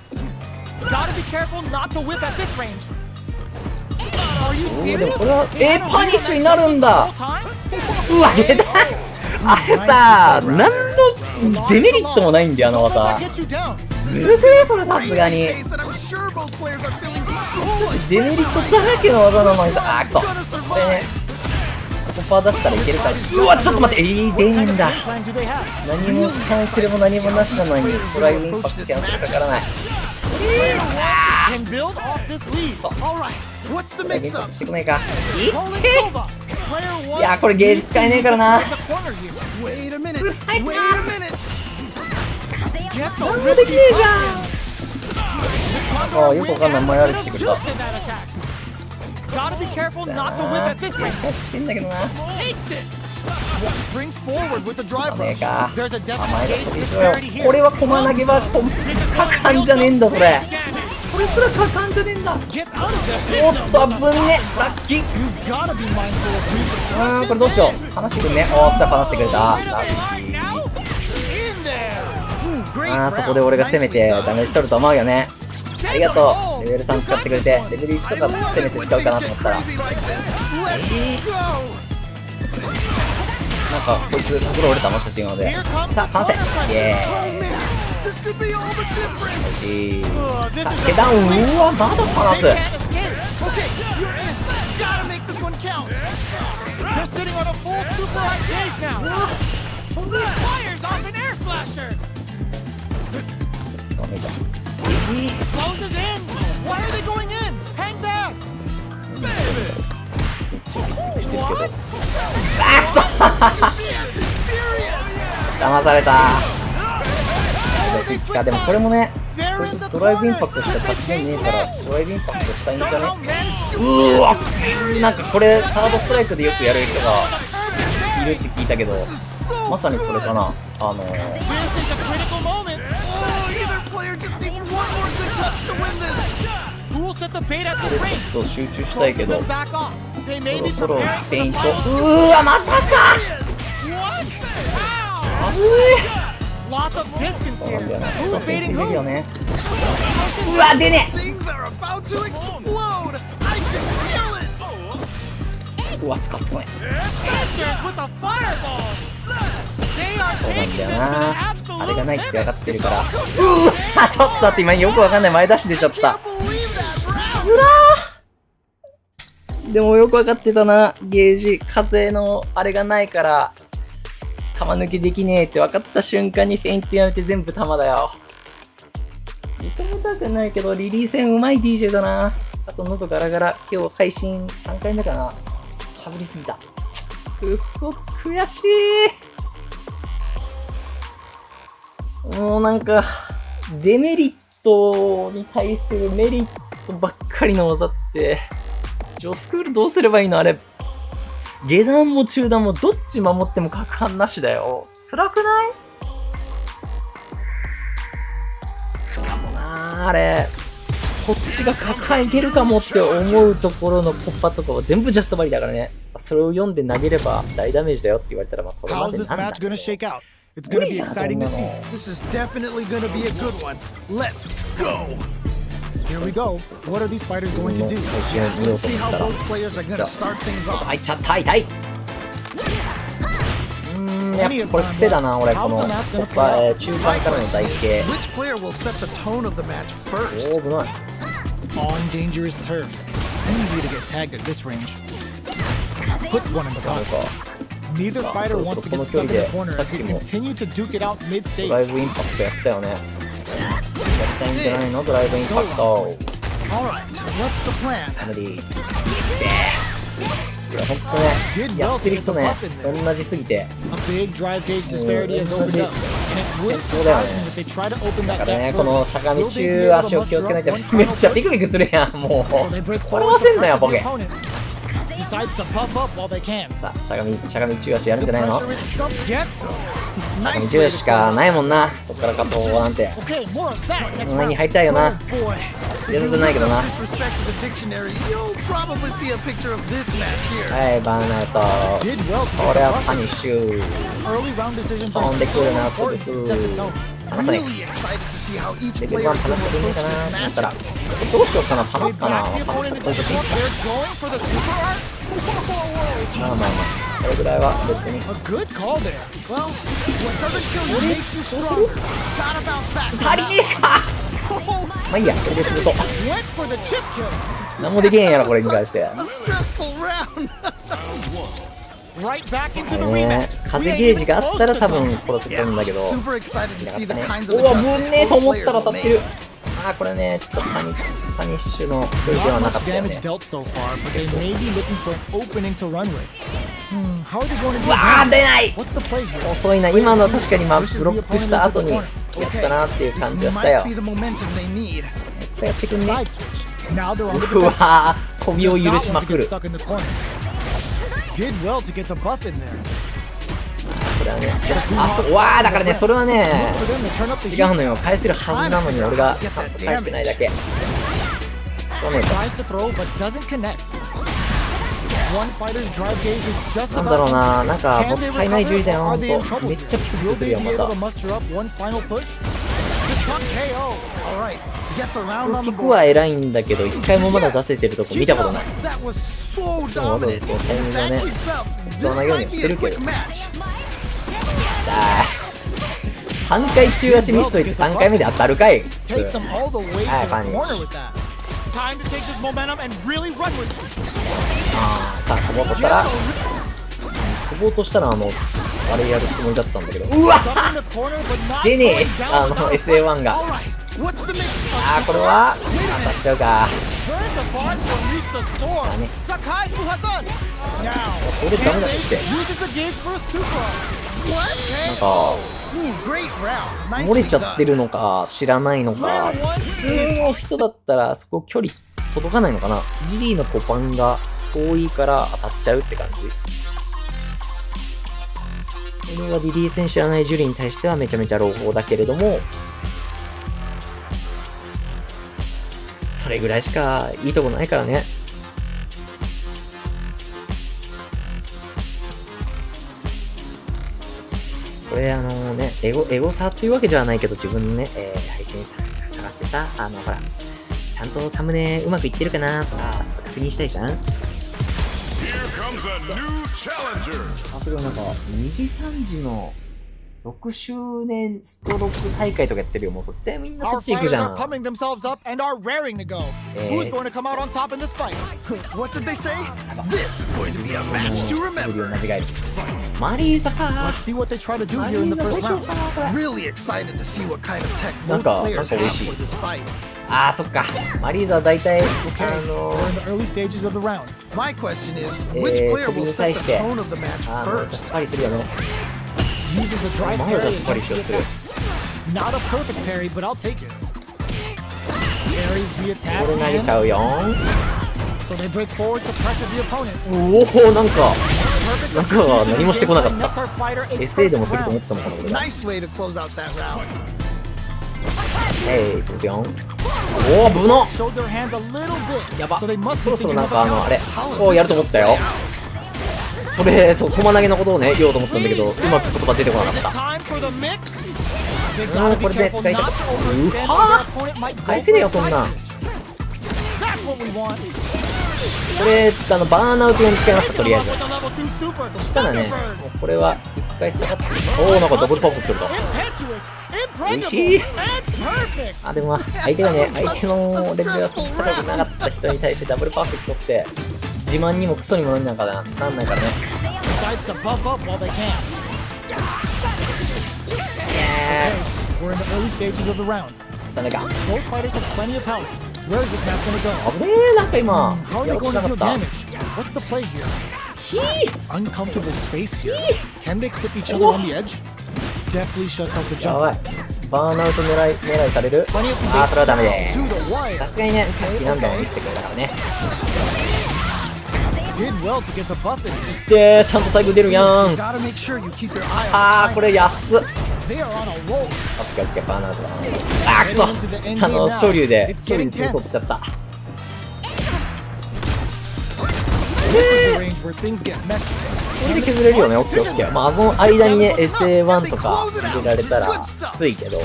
でもこれはパニッシュになるんだ。うわ、下段あれさ、何のデメリットもないんだよ、あの技。ずるくねそれ、さすがにデメリットだらけの技なのにさ。あー、くそ。これね、コパ出したらいけるか。うわ、ちょっと待って、出ねえんだ。何もキャンセルも何もなしなのにドライブインパクトキャンセルかからない。そうドライブインパクトしてこないか。いや、これゲージ使えねえからな。なんもできねえじゃん。ああ、よくわかんない。前歩きしてくれた。Gotta be careful not to whip at this rate. んだけどな。 Springs forward with the drive rush. There's a definite これはコマ投げは果敢じゃねえんだ。それすら果敢じゃねえんだ。おっと、危ねえ。ラッキー。これどうしよう。話してくんね。おっしゃ、話してくれた。ラッキー。そこで俺が攻めてダメージ取ると思うよね。ありがとう。レベル3使ってくれて、レベル1とか攻めて使うかなと思ったら、なんかこいつ心折れた、もしかして今ので。さあ、完成。イエーイ。おいしい。さあ、下段。うわ、まだ離す。ダメか。してるけど。あくそ騙された。スイッチか。でもこれもね、こいつドライブインパクトしか勝ち目ねえからドライブインパクトしたいんじゃね。うわ、なんかこれサードストライクでよくやる人がいるって聞いたけど、まさにそれかな。これちょっと集中したいけど、そろそろペイント。うわ、またか。あぶね。そうなんだよな。ペイント入れるよね。うわ、出ねえ。うわ、使ったね。そうなんだよな。あれがないって分かってるから。うわ、ちょっと待って、今よくわかんない前出し出ちゃった。でもよくわかってたな。ゲージ風のあれがないから弾抜きできねえって分かった瞬間にフェイントやめて全部弾だよ。認めたくないけどリリー戦うまい DJ だな。あと喉ガラガラ。今日配信3回目かな。喋りすぎた。くっそ悔しい。もうなんかデメリットに対するメリットばっかりの技ってジョスクールどうすればいいのあれ。下段も中段もどっち守っても攪拌なしだよ。辛くない？しかもなあれこっちが抱えいけるかもって思うところのコッパとかは全部ジャストバリだからね。それを読んで投げれば大ダメージだよって言われたら、まあそれま How's で this なんだ match けど。 gonna shake out? It's gonna be exciting to see. This is definitely gonna be a good one. Let's go. Here we go. What are these fighters going to do? Let's see how both players are gonna start things off. 入っちゃった、痛い。やっぱこれ癖だな、俺このコッパ、中盤からの台形。 Which player will set the tone of the match first? おー、危ない。 On dangerous turf. Easy to get tagged at this range. Puts one in the pocket. Neither fighter wants to get stuck in the corner as they continue to duke it out ド mid-stage. ライブインパクトやったよね。やったんじゃないの、ドライブインパクト。 Alright, what's the plan? アメリー。いや、ほんとね、やってる人ね、同じすぎて。 A big drive gauge disparity has opened up, and it wouldn't そうだよ surprise me ね。 if they try to open だ that からね、 gap この further. しゃがみ中足を気をつけないとめっちゃビクビクするやん、もう。 So they break これ forward は to せんなよ、 pressure ボ the ケ。 opponent. Decides to puff up while they can. さあ、しゃがみ中足やるんじゃないの？ Pressure is some gets. しゃがみ中足しかないもんな、そっから勝つ方法なんて。 Okay, more of that next 前に round. 入りたいよな。 Oh boy. 全然ないけどな。 Disrespect to the dictionary. You'll probably see a picture of this match here. はい、バーンアウト。 Did well to これ get は the パニッシュ。 early round decisions 飛 are んで so くるな、そう important で to す。 set the tone. あなたね、 Really excited to see how each レベル player 1パ will ナスでいい approach かな this だった match. ら、どうしようかな、パナ They スかな。 back the パナス opponent こういう into 時 the corner. They're going for the super art. Whoa. まあまあまあ、これぐらいは別に。 A good call there. Well, what doesn't kill you makes you stronger. Gotta bounce back. 足りねえか。まあいいや、これで進むと。 Went for the chip kill. 何もできへんやろ、これに関して。 A stressful round. Right back into the ね rematch. 風ゲージがあったら多分殺せたんだけど。 Super excited to see the ね kinds of うわ、ぶん adjustments ねえと both 思った players ら will 当たってる make.。あー、これね、ちょっとパニッシュの距離では Not なかっ much たよ damage ね。 dealt so far, but they may be looking for an opening to run with. How are they going to う do わー、 that? 出ない。 What's the play here? 遅いな、今のは確かにまあブロックした後にやったなっていう感じはしたよ。 Might be the momentum they need. やってくんね。 Side switch. Now they're on the う defense. わー、飛びを Does 許 not し want ま to く get る。 stuck in the corner. Did well to get the buff in there. これはね、あ、そう、わー、だからね、それはね、 For them to turn up the 違う heat. のよ。返せるはずなのに俺がちゃんと返してないだけ。そうね、 Tries to throw but doesn't connect. One fighter's drive gauge is just なんだろう about な、なんか empty. も Can っ they たいない銃 recover だよ、 or ほ are ん they in と。 trouble? めっちゃピクピ Will クする they よ、 be ま able た to。muster up one final push? Just got KO. All right, gets around on ピ the クは board. 偉いんだけど、一回もまだ出せてるとこ見たことない。 That was so でもわざわ dominant. ざそうタイミングが That ね、 keeps up. 適 This 当なように might し be て a るけ quick ど。match. 3回中足ミスといて3回目で当たるかい。 Takes them all the way Ah, to the punish. corner with that. Time to take this momentum and really run with it. あー、さあ、飛ぼうとしたら、飛ぼうとしたらあれやるつもりだったんだけど。うわ Stuck in the corner, but not 出ねえ going down without a SA1 が。 All right, what's the mix? あー、これは当たっちゃうか。 Turns apart to unleash the storm. Dame. Sakai Fuhasan. Now, これダメだって uses the gauge for a super. What? なんか Great round. 漏れ Nicely ちゃって done. るのか知らないのか。普通の人だったらそこ距離届かないのかな。リリーのコパンが遠いから当たっちゃうって感じ。これはリリー戦知らないジュリーに対してはめちゃめちゃ朗報だけれども、それぐらいしかいいとこないからね。これね、エゴ差っていうわけではないけど、自分のね、配信探してさ、ほら、ちゃんとサムネうまくいってるかなとか、ちょっと確認したいじゃん。あ、それはなんか、2時3時の6周年ストローク大会とかやってるよ。もうそってみんなそ Our っち行く fighters じゃ are ん。 pumping themselves up and are raring to go. Who's going to come out on top in this fight? What did they say? This is going to be a match to 振りを remember. 間違える。マリーザか Let's see what they try to do マリ here in ー the ザどう first しよう round. かな、これ。 Really excited to see what kind of techなん both か players 嬉 have しい。 for this fight. あー、そっか。マリーザは大体、 Okay, we're in the early stages of the round. My question is, which player 飛び will に set 対 the して、 tone of the match ちょっと first? パリするよね。 Uses a drive まだ parry しっかり against しよう the する。 attack. Not a perfect parry, but I'll take it. Parries the attack, これ投げちゃ and うよん。 so they break forward to pressure the opponent. おお、なんか、 Perfect なんか execution 何もしてこなかっ and た。 nets our fighter a SA でもすると perfect 思ってたもん、この round. ことが。 Nice way to close out that round. いくよ。おお、危なっ。 showed their hands a little bit. やば。 So they must そ be ろそろ thinking なん of か a あれ counter おお、やると思ったよ。それ、そう、駒投げのことをね、言おうと思ったんだけど、うまく言葉出てこなかった。 time for the mix. They うん、 gotta こ be れで careful 使い not た to か overextend った。う or は their opponent might ぁ go 返せねえよ、 for そ a んなん。 side switch. That's what we want. これ、バーンアウト用に使いました、とりあえず。 With the level 2 super. そしたらね、も Thunderbird. うこれは一回下がって、おお、なんかダブルパーフェクトだ。 Impetuous, 美味し impregnable, い。 and perfect. あ、でもまあ、相手がね、相手のレベルが高くなかった人に対してダブルパーフェクトって、自慢にもクソにもなんないからね。Decides to buff up while they can. い We're in the early stages of the round. ダメか。 Both fighters have plenty of health. Where is this match gonna go? 危ねえ、なんか今、 How are や they ろうと going しな to か deal った。 damage? What's the play here? ひー Uncomfortable space here. Can they clip each other on the edge? Definitely shuts out the や jump. ばい。バーンアウト狙いされる。 Plenty of あー、それは space ダメで to the す。 wire. さすがにね、さっき何度も見せてくれたからね。 Did well to get the buff in. で、ちゃんとタイム出るやん。 Gotta make sure you keep your eye あ on ー、これ安っ。オッ They are on a roll. ケーオッケー、バーンアウトだ。あー、くそ。昇竜で潰そうとしちゃった。 This is the range where things get messy. これで削れるよね、オッケーオッケー。まあ、あの間にね、SA1 とか入れられたらきついけど、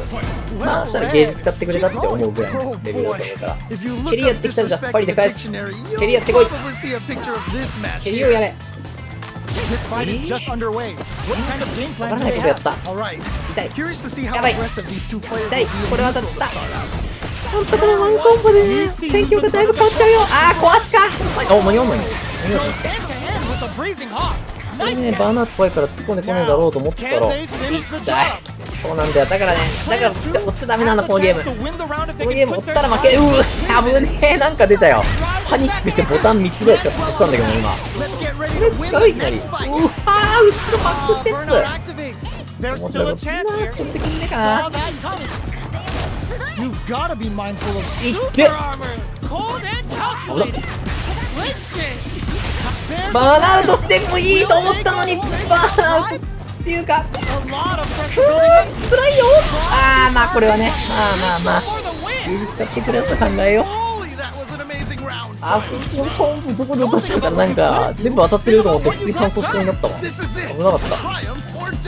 まあ、そしたらゲージ使ってくれたって思うぐらいのレベルだと思うから。蹴りやってきたらじゃあスパリで返す。蹴りやってこい。蹴りをやれ。 This fight is just underway. What kind of game わか plan ら do ない they ことやっ have? た。 All right. 痛い。 Curious to see how やばい。 aggressive these two players 痛い。 will be これ in は neutral 立ち to た。 start out. ほんとこれワンコンボでね、戦況がだいぶ変わっちゃうよ。あー、壊しか。お、間に合わないの。間に合わない。 Hand to hand with the breezing hawk. これね、バーナート怖いから突っ込んでこねえだろうと思ったら、 Can they finish the 痛い。 job? そうなんだよ。だからね、落ちちゃダメなんだ、このゲーム。 To win the round if この they ゲー can ム追 put っ their たら負け。 cards. うわ、危ねえ。なんか出たよ。パニックしてボタン3つぐらいしか押したんだけど、今。 Let's get こ ready れ to win 使う the いきなり。 next う fight. わー、後ろバックステッ Burnout プ。 activates. There's 面 still 白い a ことすん chance な。 here. 取ってくんねえか Saw な。 that coming. You've got to be mindful of いっ super て。 armor. Cold and calculated. There's バーナーアウトしてもいいと思ったのに、バーナーアウトっていうか、 a lot of く pressure building up ー、辛いよ。あー、まあこれはね、まあ、 for the win. 充実使ってくれたと考えよう。 Holy, that was an amazing round. あ、そうどこで落としたからなんか、全部当たってると思って普通に乾燥しそうになったわ。 This is it. 危なかった。 Triumph or die.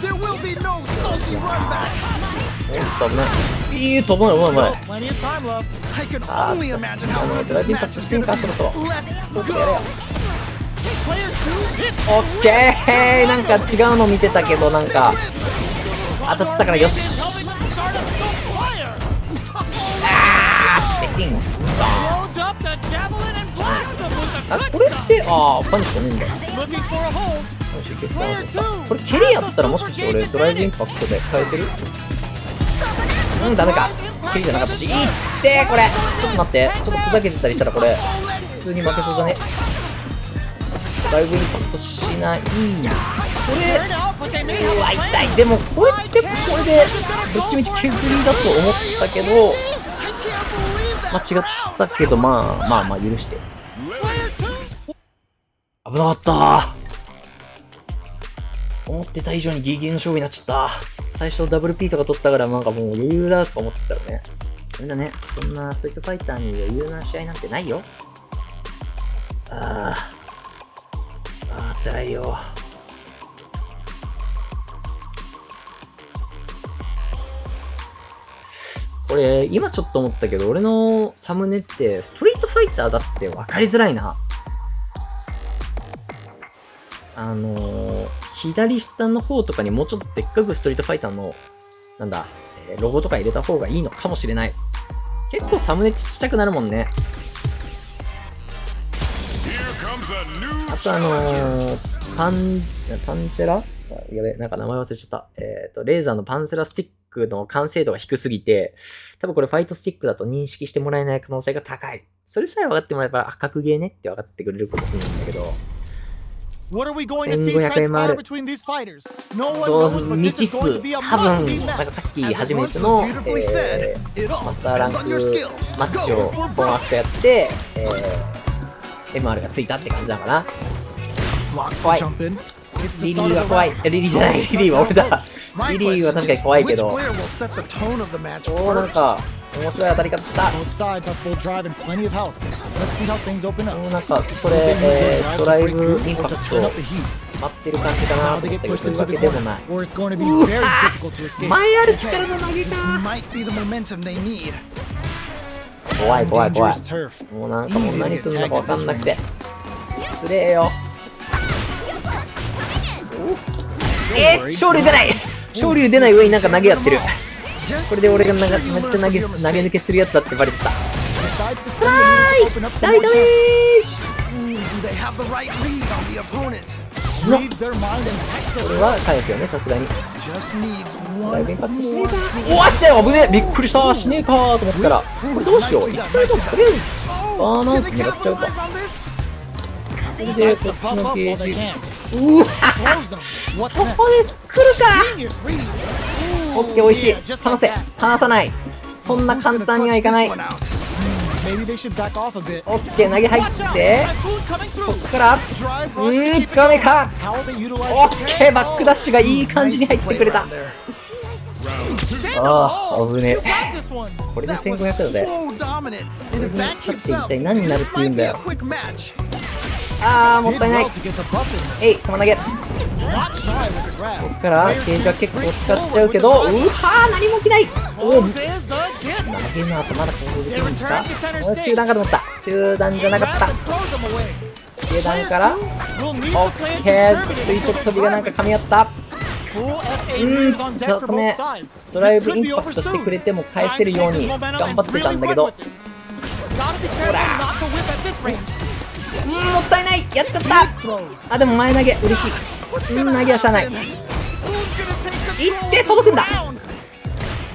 There will be no salty run back. 危ない。いい、飛ばない、うまい。 Plenty of time left. I can あ only imagine how ー、 good ドライ this ビングパッ match チ is してん gonna か、そろそろ。 be. Let's そろそろやれよ。 Player 2 hit. オッケー。なんか違うの見てたけど、なんか、当たったからよし。 Helmet start up so fire. あー、ペチン。 Loads up the javelin and blasts them with あ、 the こ good れって、あー、パンチじゃねえんだ。よ stuff. Looking for a hold. し、いけた。これ、蹴りやったらもしかして俺、ドライブインパクトで返せる？うん、ダメか。蹴りじゃなかったし。いってー、これ。ちょっと待って。ちょっとふざけてたりしたらこれ、普通に負けそうだね。ドライブインパクトしない。これ、 But they may うわ、 have a 痛い。でも、これってこれで、どっちみち削りだと思ったけど、間違ったけど、まあ、許して。危なかったー。思ってた以上にギリギリの勝負になっちゃった。最初ダブル P とか取ったからなんかもう余裕だとか思ってたらね。それだね。そんなストリートファイターに余裕な試合なんてないよ。辛いよ。これ、今ちょっと思ったけど、俺のサムネってストリートファイターだって分かりづらいな。左下の方とかにもうちょっとでっかくストリートファイターの、なんだ、ロゴとか入れた方がいいのかもしれない。結構サムネってちっちゃくなるもんね。あとパンセラやべ、なんか名前忘れちゃった。レーザーのパンセラスティックの完成度が低すぎて、多分これファイトスティックだと認識してもらえない可能性が高い。それさえ分かってもらえば、格ゲーねって分かってくれるかもしれないんだけど。What are we going to see transpire between these fighters? No one knows, but 未 this 知 is going 数 to be a 多分 must-see なんか match. さっき初めての、マスターランクマッチを本アクトやって、MR がついたって感じだから。 Blocks the 怖い。 jump in. リリーが怖い。リリーじゃない、リリーは俺だ。リリーは確かに怖いけど。おー、なんか、面白い当たり方した。Both sides have full drive and plenty of health. Let's see how things open up. なんか、これ、ドライブインパクト待ってる感じかなと思ったけど、そういうわけでもない。Or it's going to be very difficult to escape. 前歩きからの投げ This か。 might be the momentum they need. 怖い怖い怖い。 Dangerous turf. もうなんかもう何するのかわかんなくて。失礼よ。昇竜出ない昇竜出ない上になんか投げやってる。これで俺がめっちゃ投げ抜けするやつだってバレちゃった。スライ大ダメージ。 Do they have the right read on the opponent? Read their mind and text これは返すよね、さすがに。 Just needs だい one ぶインパクトしねえ more か。おわしてよ、危ねえ、びっくりした。しねえかと思ったら、これどうしよう。一回のとりあえずバーナーって狙っちゃうか。それでこっちのゲージ。うわそこで来るか。オッケー、美味しい。離せ、離さない。そんな簡単にはいかない。オッ Maybe they should back off a bit. ケー、投げ入ってこっから使わねえか。 How will they utilize オッケー、バックダッシュがいい感じに入ってくれた。ああ、危ねえ。 this one? これで1500だぜ。 so dominant. こ And れ if で that 勝って keeps 一 up, 体何になるって this 言う might ん be だ a よ。 quick match. ああ、もっ Did たいない。 well to get the buff in. えい、玉投げ。こ Not shy with the grab. っからゲージは結構使っちゃうけど、うはー、何も起きない。おお、投 Pulls is the distance. げの後まだ行動できるんですか。お中段かと思った。中段じゃなかった。 Grab and throws them away. 中段から We'll need オ to play ッ it ケー、 conservative. 垂直跳びがなんか噛み合った。 Full SA meters on ち deck ょっ for とね both sides. ドライ This ブ could イ be ンパクトしてくれ oversoon. ても返せるように頑張ってたんだけど、 Gotta be careful not to whip at this range. もったいない。やっちゃった。あ、でも前投げ嬉しい。投げはしゃあない。 Who's gonna take い control って届くんだ。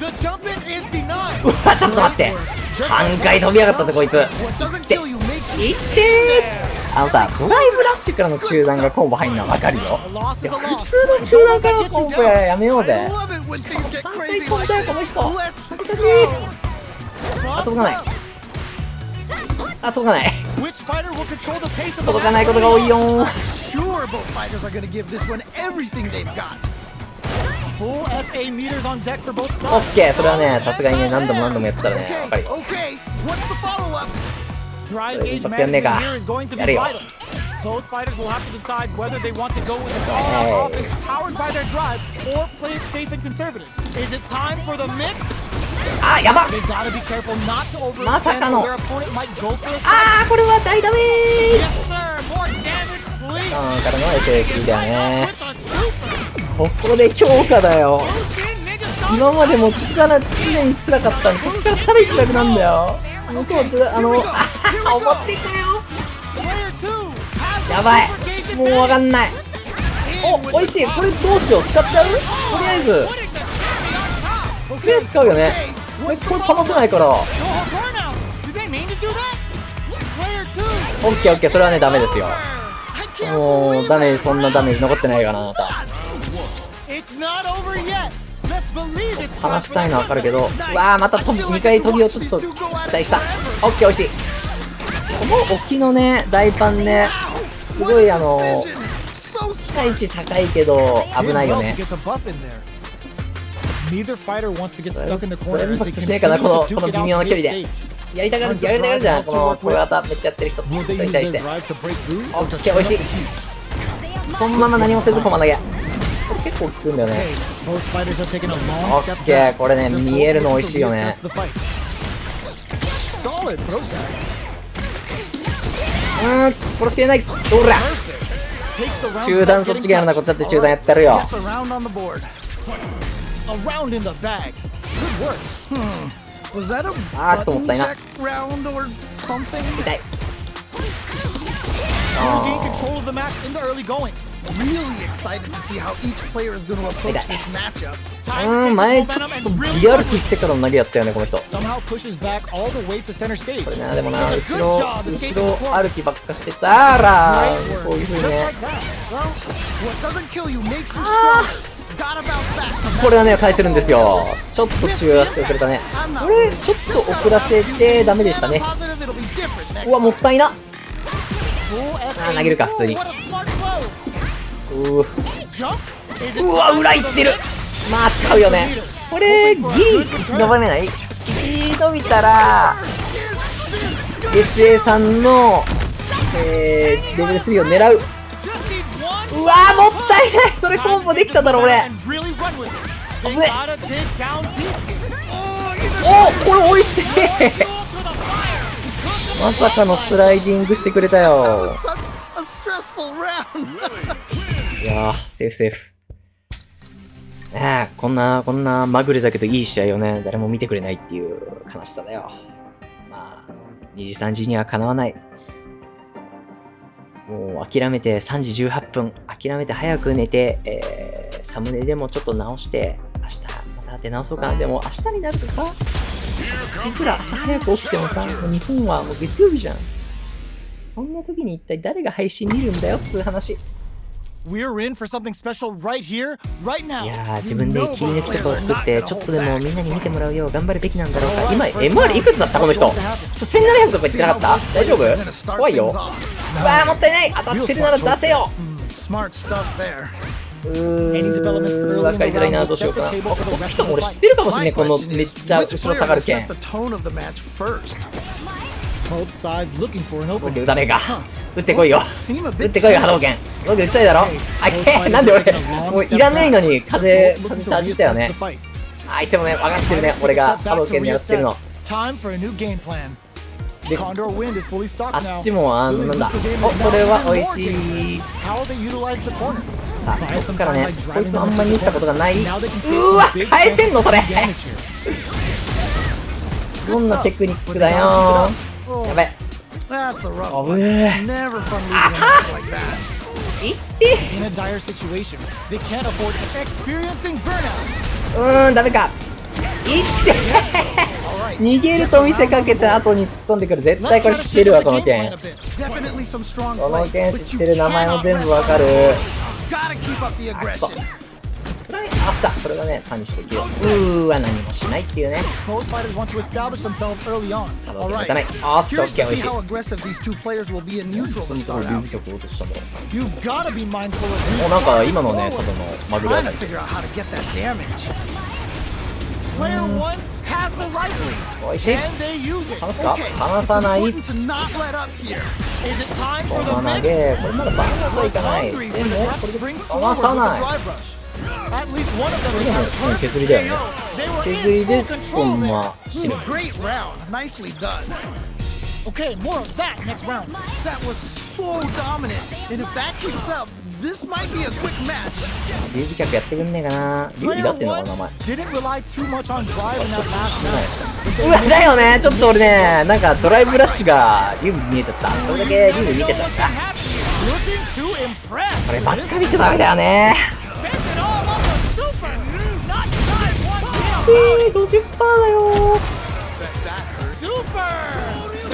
The jump in is denied. うわ、ちょっと待って。3回飛びやがったぞこいつ。 What doesn't kill you makes you いってー。あのさ、ドライブラッシュからの中段がコンボ入んのはわかるよ。 A loss is a 普 loss. 通の中段からのコンボやめようぜ。 I love it when things get 3回 crazy 飛ん like だよこの this. 人。 Let's 恥ずかしい。 go. あ、届かない。あ、届かない。 Which fighter will control the pace of the 届か match? ないことが多いよー。 Sure, both fighters are gonna give this one everything they've got. Full SA meters on deck for both オ sides. ッケー、それはね、さすがにね、何度も何度もやってたらね、わかる Okay, よ。 okay. What's the follow-up? Drive Impact gauge yan, nigga. management here is going to be Yari, oh. vital. Both fighters will have to decide whether they want to go with an all-out offense powered by their drive or play it safe and conservative. Is it time for the mix? あ、やば。 They gotta be careful not to まさ overextend か or の。 their opponent might go for a あー、これは大ダメージ。 Yes, sir. More damage, please. からの SF6 だよね。 With a super. ここで強化だよ。 Built-in ninja stun. 今までも常に辛かったのに、こっからさらに辛くなんだよ。向こうつ、思ってきたよ。 Player 2 has やばい。 super gauge もうわかんない。お、美味しい。これどうしよう。使っちゃう？とりあえず。 putting the shammy on top. とりあえず使うよね。これかませないから。No hold her now. Do they mean to do that? Player 2. オッケーオッケー。それはね、ダメですよ。 I can't もう、 believe ダメージ、そんなダメージ残ってないかな、あなた。 It's not over yet. Let's believe it's 話したいのはわかるけど、うわー、また2回飛びをちょっと期待した。オッケー、美味しい。この沖のね、大パンね、すごいSo 期待値高いけど、危ないよね。 Get the buff in there. Neither fighter wants to get ド stuck in the ライ corner ブ as パ they ックしねえかな、 continue こ to の duke it 微妙 out な距離 mid で。 stage. やりたがるじゃん、この小型めっちゃやってる人。 Will そ they れに use 対し their て。 drive to break through オ or to ッケー、 turn 美 up 味 the しい。 heat? そのまま何もせず駒投げ。これ結構効くんだよね。 Okay, both fighters are taking a long オ step ッケー、 back. これね、 They're 見えるの focusing 美味しいよ to ね reassess。the fight. Solid throw tag. 殺しきれない。どら。 Takes the round 中段 without そっ getting ちがやるな、こっちだって中段やってるよ。 Gets a round on the board. A round in the bag. Good work. Was that a あー、くそもっ button たいな。 check round or something? 痛い。 Gain control of the match in the early going. Really excited to see how each player is going to approach Okay. this matchup. Time to take 前 this ちょっ momentum と and really リアル leverage キしてからの投げやったよね、この人。 somehow pushes back all the way to center stage. これな、でもな、 Does a 後 good ろ job escaping the 歩 corner. きばっかしてたら、 Great こういう work. 風に Just ね。 like that. Well, what doesn't kill you makes you stronger. Gotta bounce back. これはね、返せるんですよ。ちょっと中足遅れたね。これ、ちょっと遅らせてダメでしたね。 Positive it'll be different next うわ、もったいな。 Full SA 投げるか普通に What a smart blow. うわ、裏行ってる。まあ使うよね。これギリ伸ばめない？ギリ伸びたら SA さんの、レベル3を狙う。うわー、もったいない。それコンボできただろ俺。危ね。お、これ美味しい。まさかのスライディングしてくれたよ。いやー、セーフセーフ。ねえ、こんなまぐれだけどいい試合をね、誰も見てくれないっていう悲しさだよ。まあ、2時3時にはかなわない。もう諦めて3時18分、諦めて早く寝て、サムネでもちょっと直して、明日また出直そうかな。でも明日になるとさ、いくら朝早く起きてもさ、もう日本はもう月曜日じゃん。そんな時に一体誰が配信見るんだよっつう話。We're in for something special right here, right now. いやー、自分で切り抜きとかを作ってちょっとでもみんなに見てもらうよう頑張るべきなんだろうか。今 MR いくつだったこの人。1700とか言ってなかった？大丈夫？怖いよ。うわー、もったいない。当たってるなら出せよ。わかりづらいな。どうしようかな。この人も俺知ってるかもしんねえ。このめっちゃ後ろ下がる剣。打たねえか。打ってこいよ。打ってこいよ、波動拳。僕打ちたいだろ。あいて、なんで俺、もういらないのに風チャージしたよね。相手もね、分かってるね。俺が波動拳狙ってるの。で、あっちも、なんだ。お、これは美味しい。さあ、こっからね、こいつあんまり見せたことがない。うーわ、返せんのそれ。どんなテクニックだよー。やべ。危ねえ。あた。いって。ダメか。いって。逃げると見せかけた後に突っ込んでくる。絶対これ知ってるわ、この剣。この剣知ってる。名前も全部わかる。あ、くそ。あっしゃ、それがね、パニッシュできる。何もしないっていうね。波動拳打たない。あっしゃ、オッケー、おいしい。そのところビビ曲落としたんだろう。なんか今のね、ただのマグロあたりです。おいしい。離すか？離さない。この投げ、これまだバーナーといかない。でも、これで離さない。でも、削りだよね。削りで、そんな死ぬ。Okay, more of that next round. That was so dominant. And if that keeps up, this might be a quick match. リュウジ客やってくんねえかな。リュウジだってんのかな、お前。Didn't rely too much on drive in that last round. うわ、だよね。ちょっと俺ね、なんかドライブラッシュがリュウジ見えちゃった。それだけリュウジ見てたんだ。こればっか見ちゃダメだよね。50% だよ。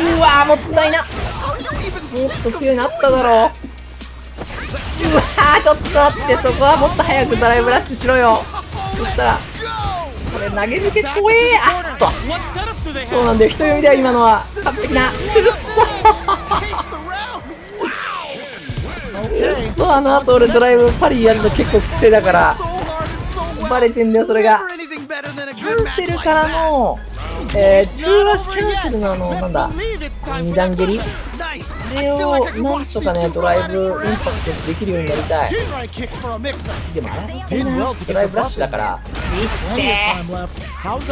うわー、もったいな。もっと強いのあっただろう。うわー、ちょっと待って。そこはもっと早くドライブラッシュしろよ。そしたらこれ投げ抜け怖え。あ、くそ。そうなんだよ。人読みだよ今のは。完璧な。くっそ。あの後俺ドライブパリやるの結構癖だからバレてんだよそれが。キャンセルからの中足キャンセルのなんだ、二段蹴り、それをなんとかね、ドライブインパクトしてできるようになりたい。でもあれさせな、ドライブラッシュだから。いって確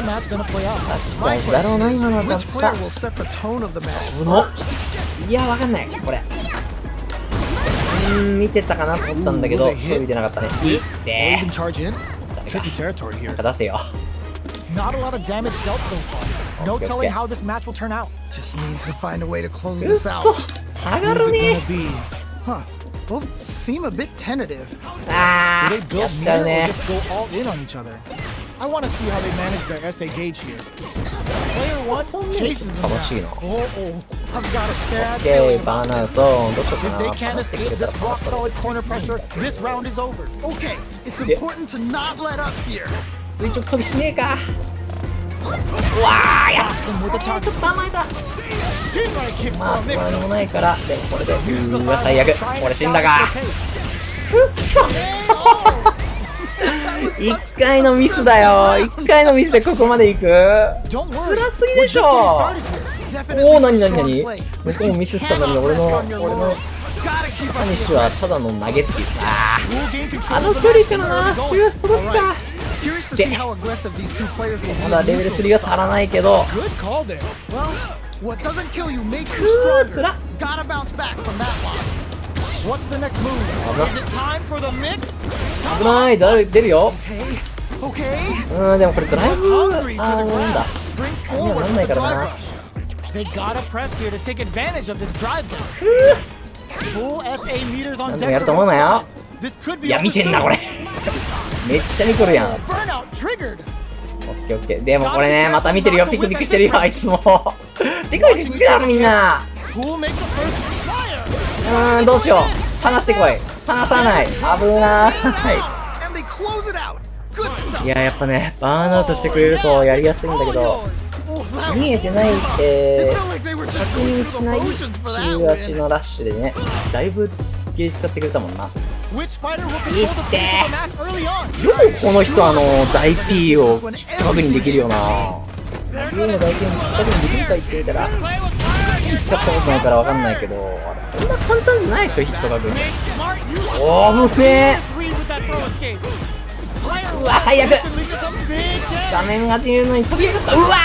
かにだろうな、今のはだった。いや、わかんない、これ。見てたかなと思ったんだけど、そう見てなかったね。いってなんか出せよ。Not a lot of damage dealt so far. No telling how this match will turn out. Just needs to find a way to close this out. 下がるね。 Huh. Both seem a bit tentative. ああ、やっちゃうね。 Just go all in on each other. I want to see how they manage their SA gauge here. Player 1 chases them down. Oh, I've got a bad feeling about this. If they can't escape this rock solid corner pressure, this round is over. Okay, it's important to not let up here. 垂直飛びしねえか。うわー、やっちょっと甘えた。まあ何もないから。でもこれでうーわ最悪。俺死んだか。一回のミスだよ。一回のミスでここまで行く。辛すぎでしょ。おお、なになになに。僕もミスしたのに俺のタニッシュはただの投げっていうさ。あの距離からな、中足届くか。で、まだレベル3が足らないけど。つらっ。危ない、出るよ。でもこれドライブ、なんだ。にはなんないからな。なんでもやると思うなよ。いや、見てんな、これ。めっちゃ見とるやん。オッケーオッケー。でもこれね、また見てるよ。ピクピクしてるよ、あいつも。ピクピクしすぎだろ、みんな。どうしよう。離してこい。離さない。危ない。いや、やっぱね、バーンアウトしてくれるとやりやすいんだけど、見えてない、確認しない中足のラッシュでね、だいぶゲージ使ってくれたもんな。いってよくこの人大 P を確認できるよな。ゲーム大 P を確認できるか言ってみたら、使ったことないからわかんないけど、そんな簡単じゃないでしょ、ヒット確認。おー、危ねえ。うわ、最悪。画面が散るのに飛び上がった。うわ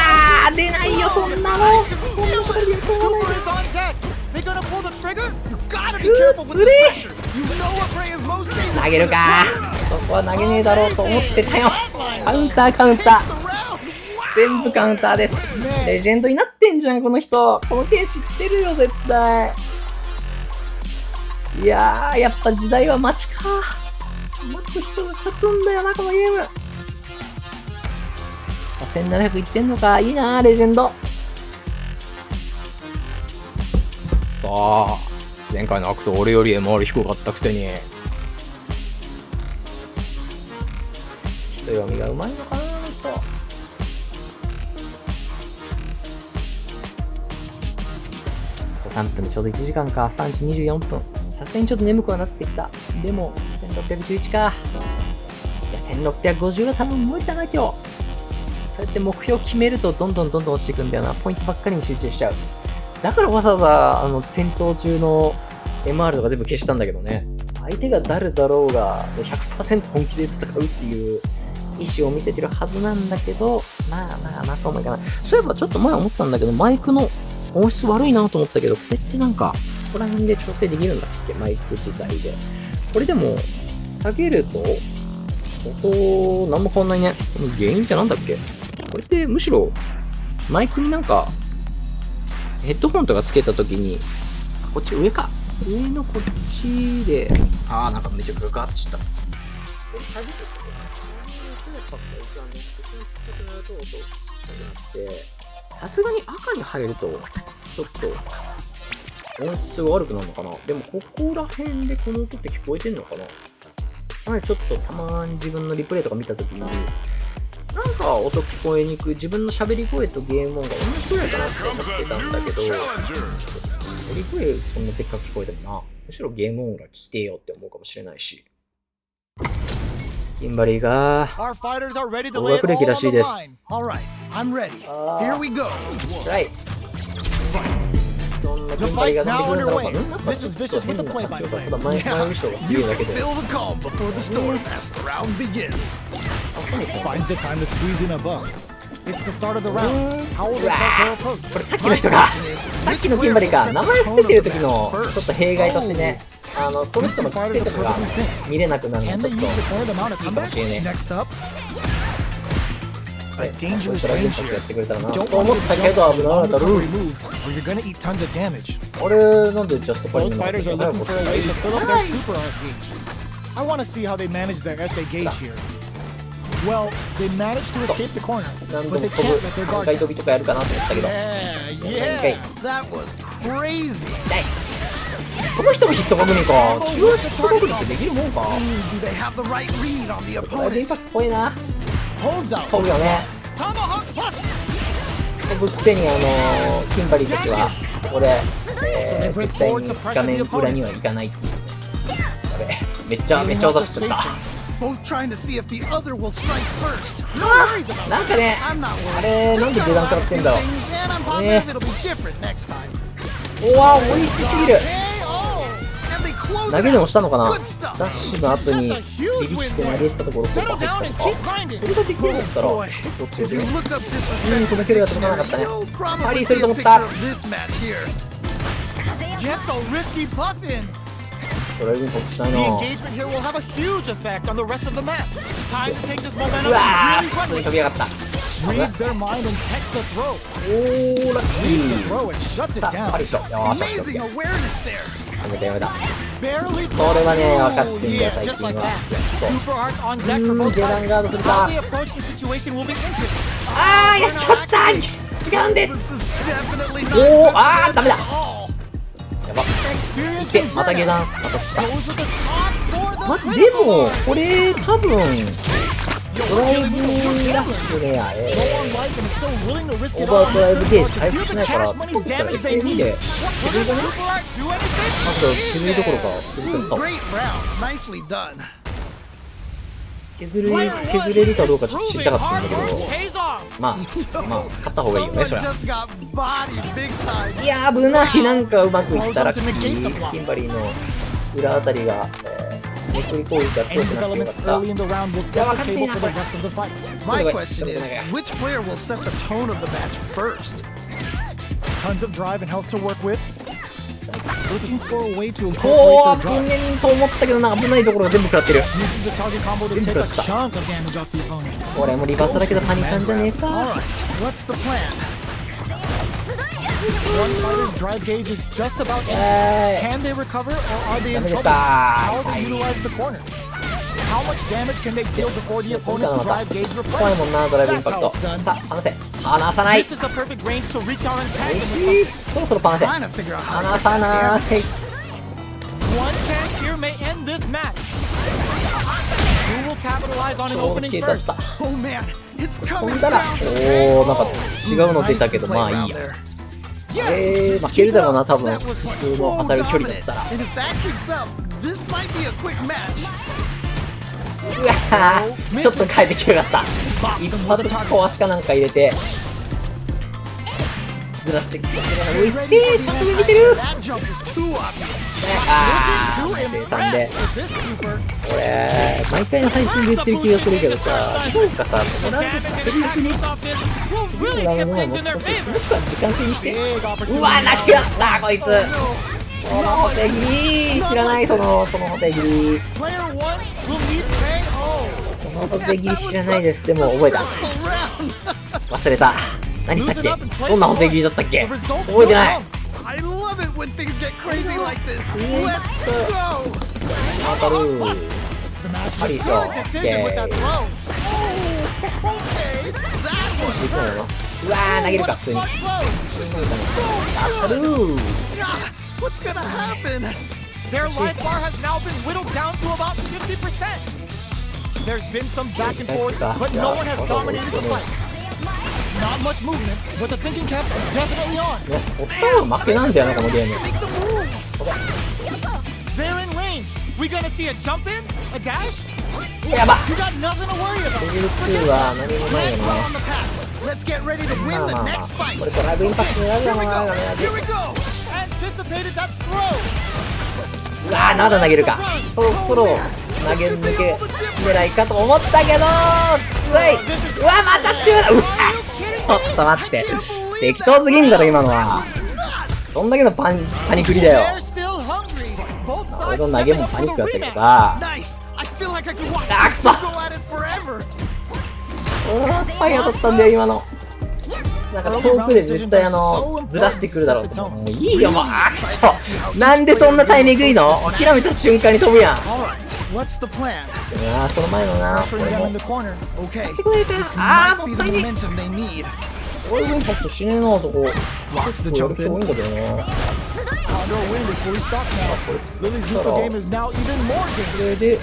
ー、出ないよ、そんなの。こんなことで飛ばない。つれー。投げるか。そこは投げねえだろうと思ってたよ。カウンターカウンター。全部カウンターです。レジェンドになってんじゃん、この人。この剣知ってるよ、絶対。いやー、やっぱ時代は待ちか。待つ人が勝つんだよな、このゲーム。1700いってんのか。いいなー、レジェンド。さあ、前回のアクト俺より MR 低かったくせに。人読みがうまいのかな、3分でちょうど1時間か。3時24分。さすがにちょっと眠くはなってきた。でも、1611か。いや、1650は多分無理だな、今日。そうやって目標決めるとどんどん落ちていくんだよな。ポイントばっかりに集中しちゃう。だからわざわざ、戦闘中の MR とか全部消したんだけどね。相手が誰だろうが、100% 本気で戦うっていう意思を見せてるはずなんだけど、まあ、そうもいかない。そういえばちょっと前思ったんだけど、マイクの音質悪いなと思ったけど、これってなんか、ここら辺で調整できるんだっけ、マイク自体で。これでも、下げると、音、なんも変わんないね。この原因ってなんだっけ。これってむしろ、マイクになんか、ヘッドホンとかつけたときに、こっち上か。上のこっちで、なんかめっちゃグガッとした。これ下げると、音ちっちゃくなって、さすがに赤に入ると、ちょっと、音質悪くなるのかな。でも、ここら辺でこの音って聞こえてんのかな。ちょっとたまに自分のリプレイとか見たときに、なんか音聞こえにくい。自分の喋り声とゲーム音が同じくらいかなって思ってたんだけど、リプレイそんなでっかく聞こえてもな。むしろゲーム音が聞いてよって思うかもしれないし。キンバリーが高学歴らしいです。はい。どんなキンバリーが出てくるんだろうか。なんかちょっと変な感じが、ただ前の衣装がすげえだけで。これさっきの人が、さっきのキンバリーか、名前伏せてる時のちょっと弊害としてね、その人の癖とかが見れなくなるのはちょっといいかもしれねえ。こいつら原作やってくれたらなと思ったけど危なかったる。あれなんでジャストパリになってるのか早く教えて。何度も飛ぶ3回飛びとかやるかなと思ったけど、この人もヒット確認か。中足ヒット確認ってできるもんか。これでインパクト濃いな。飛ぶよね。飛ぶくせにキンバリーたちはここで、絶対に画面裏には行かないっていう。めっちゃ技振っちゃった。Both trying to see if the other will strike first. なんかね、あれなんで下段からってんだろう。ね、おわ美味しすぎる。投げでもしたのかな。ダッシュの後にビビって投げしたところ効果入ったのか。これができるんだったら結構強いね。その距離が届かなかったね。パリーすると思った。ドライブインパクトしたいな。うわー普通に飛びやがった。おーラッキー。さあパリしろ。よーしやめたやめた。それはね分かってんだよ最近は。そう下段ガードするか。あーやっちゃった。違うんです。おおあーダメだ。やばいけまた下段また来た。待ってでもこれ多分ドライブラッシュであれオーバードライブゲージ回復しないから突っ込んでたら SME で削りだね。あと削りどころか削りかも。削れるかどうかちょっと知りたかったんだけど、まあ勝った方がいいよねそりゃ。いやー危ない。なんかうまくいったラッキー。キンバリーの裏あたりがめくり攻撃が強くなってよかった。いや分かっていいなこれ。My question is, which player will set the tone of the match first? Tons of drive and health to work with. Looking for a way to お incorporate ー their 危 drive. ねんと思ったけどなんか危ないところが全部食らってる。 Uses the target combo to take a chunk of damage off the opponent. これもリバースだけどパニカンじゃねえか。 Alright, what's the plan? One fighter's drive gauge is just about empty. Can they recover or are they in trouble? How they utilize the corner? How much damage can they deal before the opponent's drive gauge 怖いもんなドライブイン replenishes? パク That's ト。 how it's done. さあ離せ離さない。 This is the perfect range to reach out and お tag い them し with い。そろそろパンせ trying to figure out how 離さない。 one chance here may end this match. Who will capitalize on an ちょうど opening 消えちゃっ first? た。 Oh man, it's 飛 coming んだら down. おーなんか違うの出たけどまあいいや。負けるだろうな多分普通の当たる距離だったら。 And if that keeps up, this might be a quick match. うわーちょっと変えてきてよかった。一発壊しかなんか入れてずらしてきて浮いてちょっと上見てる。 That jump is too obvious. あー生産で This super これ毎回の配信で言ってる気がするけどさ評価さもらうとか確実に will really も get も things in their もし favor. もしくは時間制にして。 Big opportunity. うわ泣きやったこいつ。その補正切り知らないその補正切り Player one will need KO. その補正切り知らないです。でも覚えた Successful round. 忘れた。何したっけどんな補正切りだったっけ The result 覚えて will ない。 come. I love it when things get crazy like this. Let's go. 当たる The match パ was リーシ still ョ a ー decision with that throw. Oh, okay. That was うわー投げるか普通に much close. This is so 当たる God, what's gonna happen? Their life bar has now been whittled down to about 50%. There's been some back and forth, but no one has dominated the fight. Not much movement, but the thinking caps are definitely on. ねおったら負けなんだよなこのゲーム。 Make the move. They're in range. We gonna see a jump in, a dash? やば You got nothing to worry about. レベル2は何もないよ Land ね。 well on the path. Let's get ready to ま win あ the まあまあ next fight. これドライブインパクトになるだ Here ろう we な go. ダメだ Here we go. Anticipated that throw. うわーまだ投げるか。そろそろ投げ抜け狙いかと思ったけどつらいうわまた中だうわちょっと待って適当すぎんだろ今のは。どんだけのパニクリだよ。 They're still hungry. Both 俺 sides の投げ stepping も up パ for ニ the ックだったけど rematch. さ Nice. I feel like I could watch あく this そ go at it forever. スパイ当たったんだよ今の。なんか遠くで絶対ずらしてくるだろうと思う。もういいよもうくそなんでそんなタイミングいいの。諦めた瞬間に飛ぶやん。 All right. What's the plan? その前のなこ Pressuring れ them も in the corner. Okay. これか This あ might ー be もっ the たいね momentum they need. ドライブインパクトしねえなそこ。 Locks the やる jump 人多い in. んだけどな。 Condor wind is fully stocked now. Lily's neutral game is now even more これ dangerous. で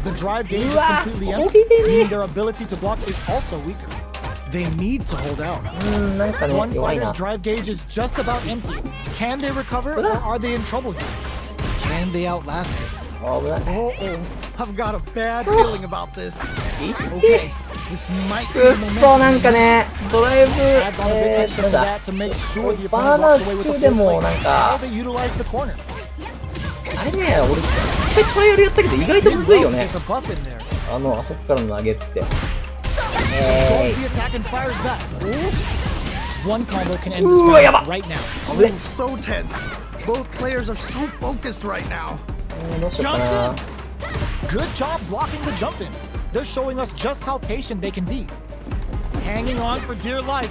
The drive gauge is うわ completely こ empty, れで meaning ね their ability to block is also weaker. They need to hold out. なんかね One 弱い fighter's な。 drive gauge is just about empty. Can they recover or are they in trouble here? Can they outlast it? 危ない。Uh-oh, I've got a bad feeling about this. いって Okay, this might く be っ the そ、 momentum. なんかね、ドライブ、 Adds on a bit extra な to んだ、 that to make sure the バー opponent ナ walks away ー with 中 the で full も plate. なん How か、 they utilize the corner. あれね、俺一回トライアルやったけど意外と Did むずい well よ to ね get。the buff in there. あそこからの投げって。Absorbs the attack and fires back. One combo can end this Ooh, round yaba. right now. 危ね。 So tense. Both players are so focused right now. どうしようか Jumps な in. Good job blocking the jump in. They're showing us just how patient they can be. Hanging on for dear life.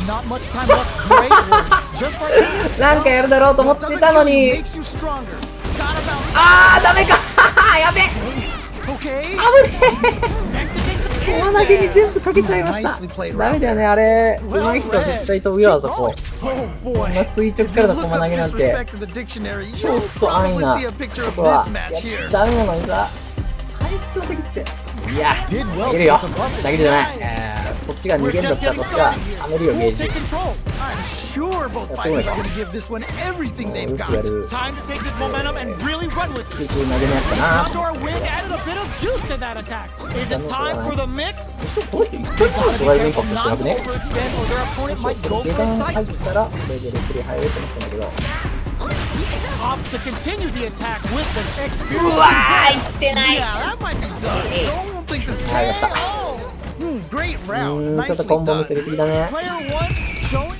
Not much time left. Great work. Just like that. なんかやるだろうと思って Doesn't たの kill you, に。 makes you stronger. Gotta bounce. あー、ダメかやべえ Okay. 危ねえ駒投げに全部かけちゃいました。ダメだよね、あれ。上手い人は絶対飛ぶよ、あそこ。 Oh こんな boy. 垂直からの駒投げなんて。 Disrespect to the dictionary. 超 You'll クソ安易 probably な see a こ picture of とは this match や here. っダメなのにさ。体育の時って。いや、 Did 投 well げ to るよ get the buff in. だけじゃない。そっちが逃 We're げんだ just ったら getting こっちが started here. はめるよ、ゲ We'll ージ。 take control. I'm sure both fighters are going to give this one everything they've よく got. やる。 Time to take this momentum and really run with it. 空中投げのやつかな。 Condor Wind added a bit of juice to that attack. Is it time for the mix? この人一回もドライブインパクトしてな Not く to ね。 overextend or their opponent might 下 go for 段 a 入 side っ switch. たら、これでレフリー入ると思ったんだけど。 Opts to continue the attack with the う experience. わー、いってない。 Yeah, that might be done. Don't think this はい、やった。 Great round. ちょっとコンボミスりすぎだね。 Player one showing.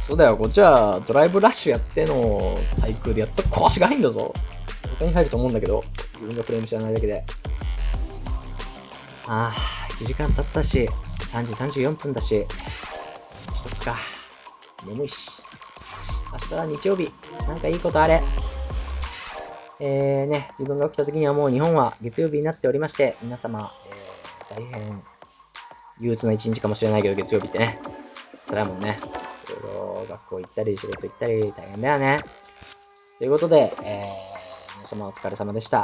そうだよ、こっちはドライブラッシュやっての対空でやっと腰がいいんだぞ。他に入ると思うんだけど、自分がフレーム知らないだけで。ああ、1時間経ったし、3時34分だし、そっか、眠いし。明日は日曜日、なんかいいことあれ。自分が起きた時にはもう日本は月曜日になっておりまして、皆様、大変憂鬱な一日かもしれないけど、月曜日ってね。辛いもんね。いろいろ学校行ったり、仕事行ったり、大変だよね。ということで、皆様お疲れ様でした。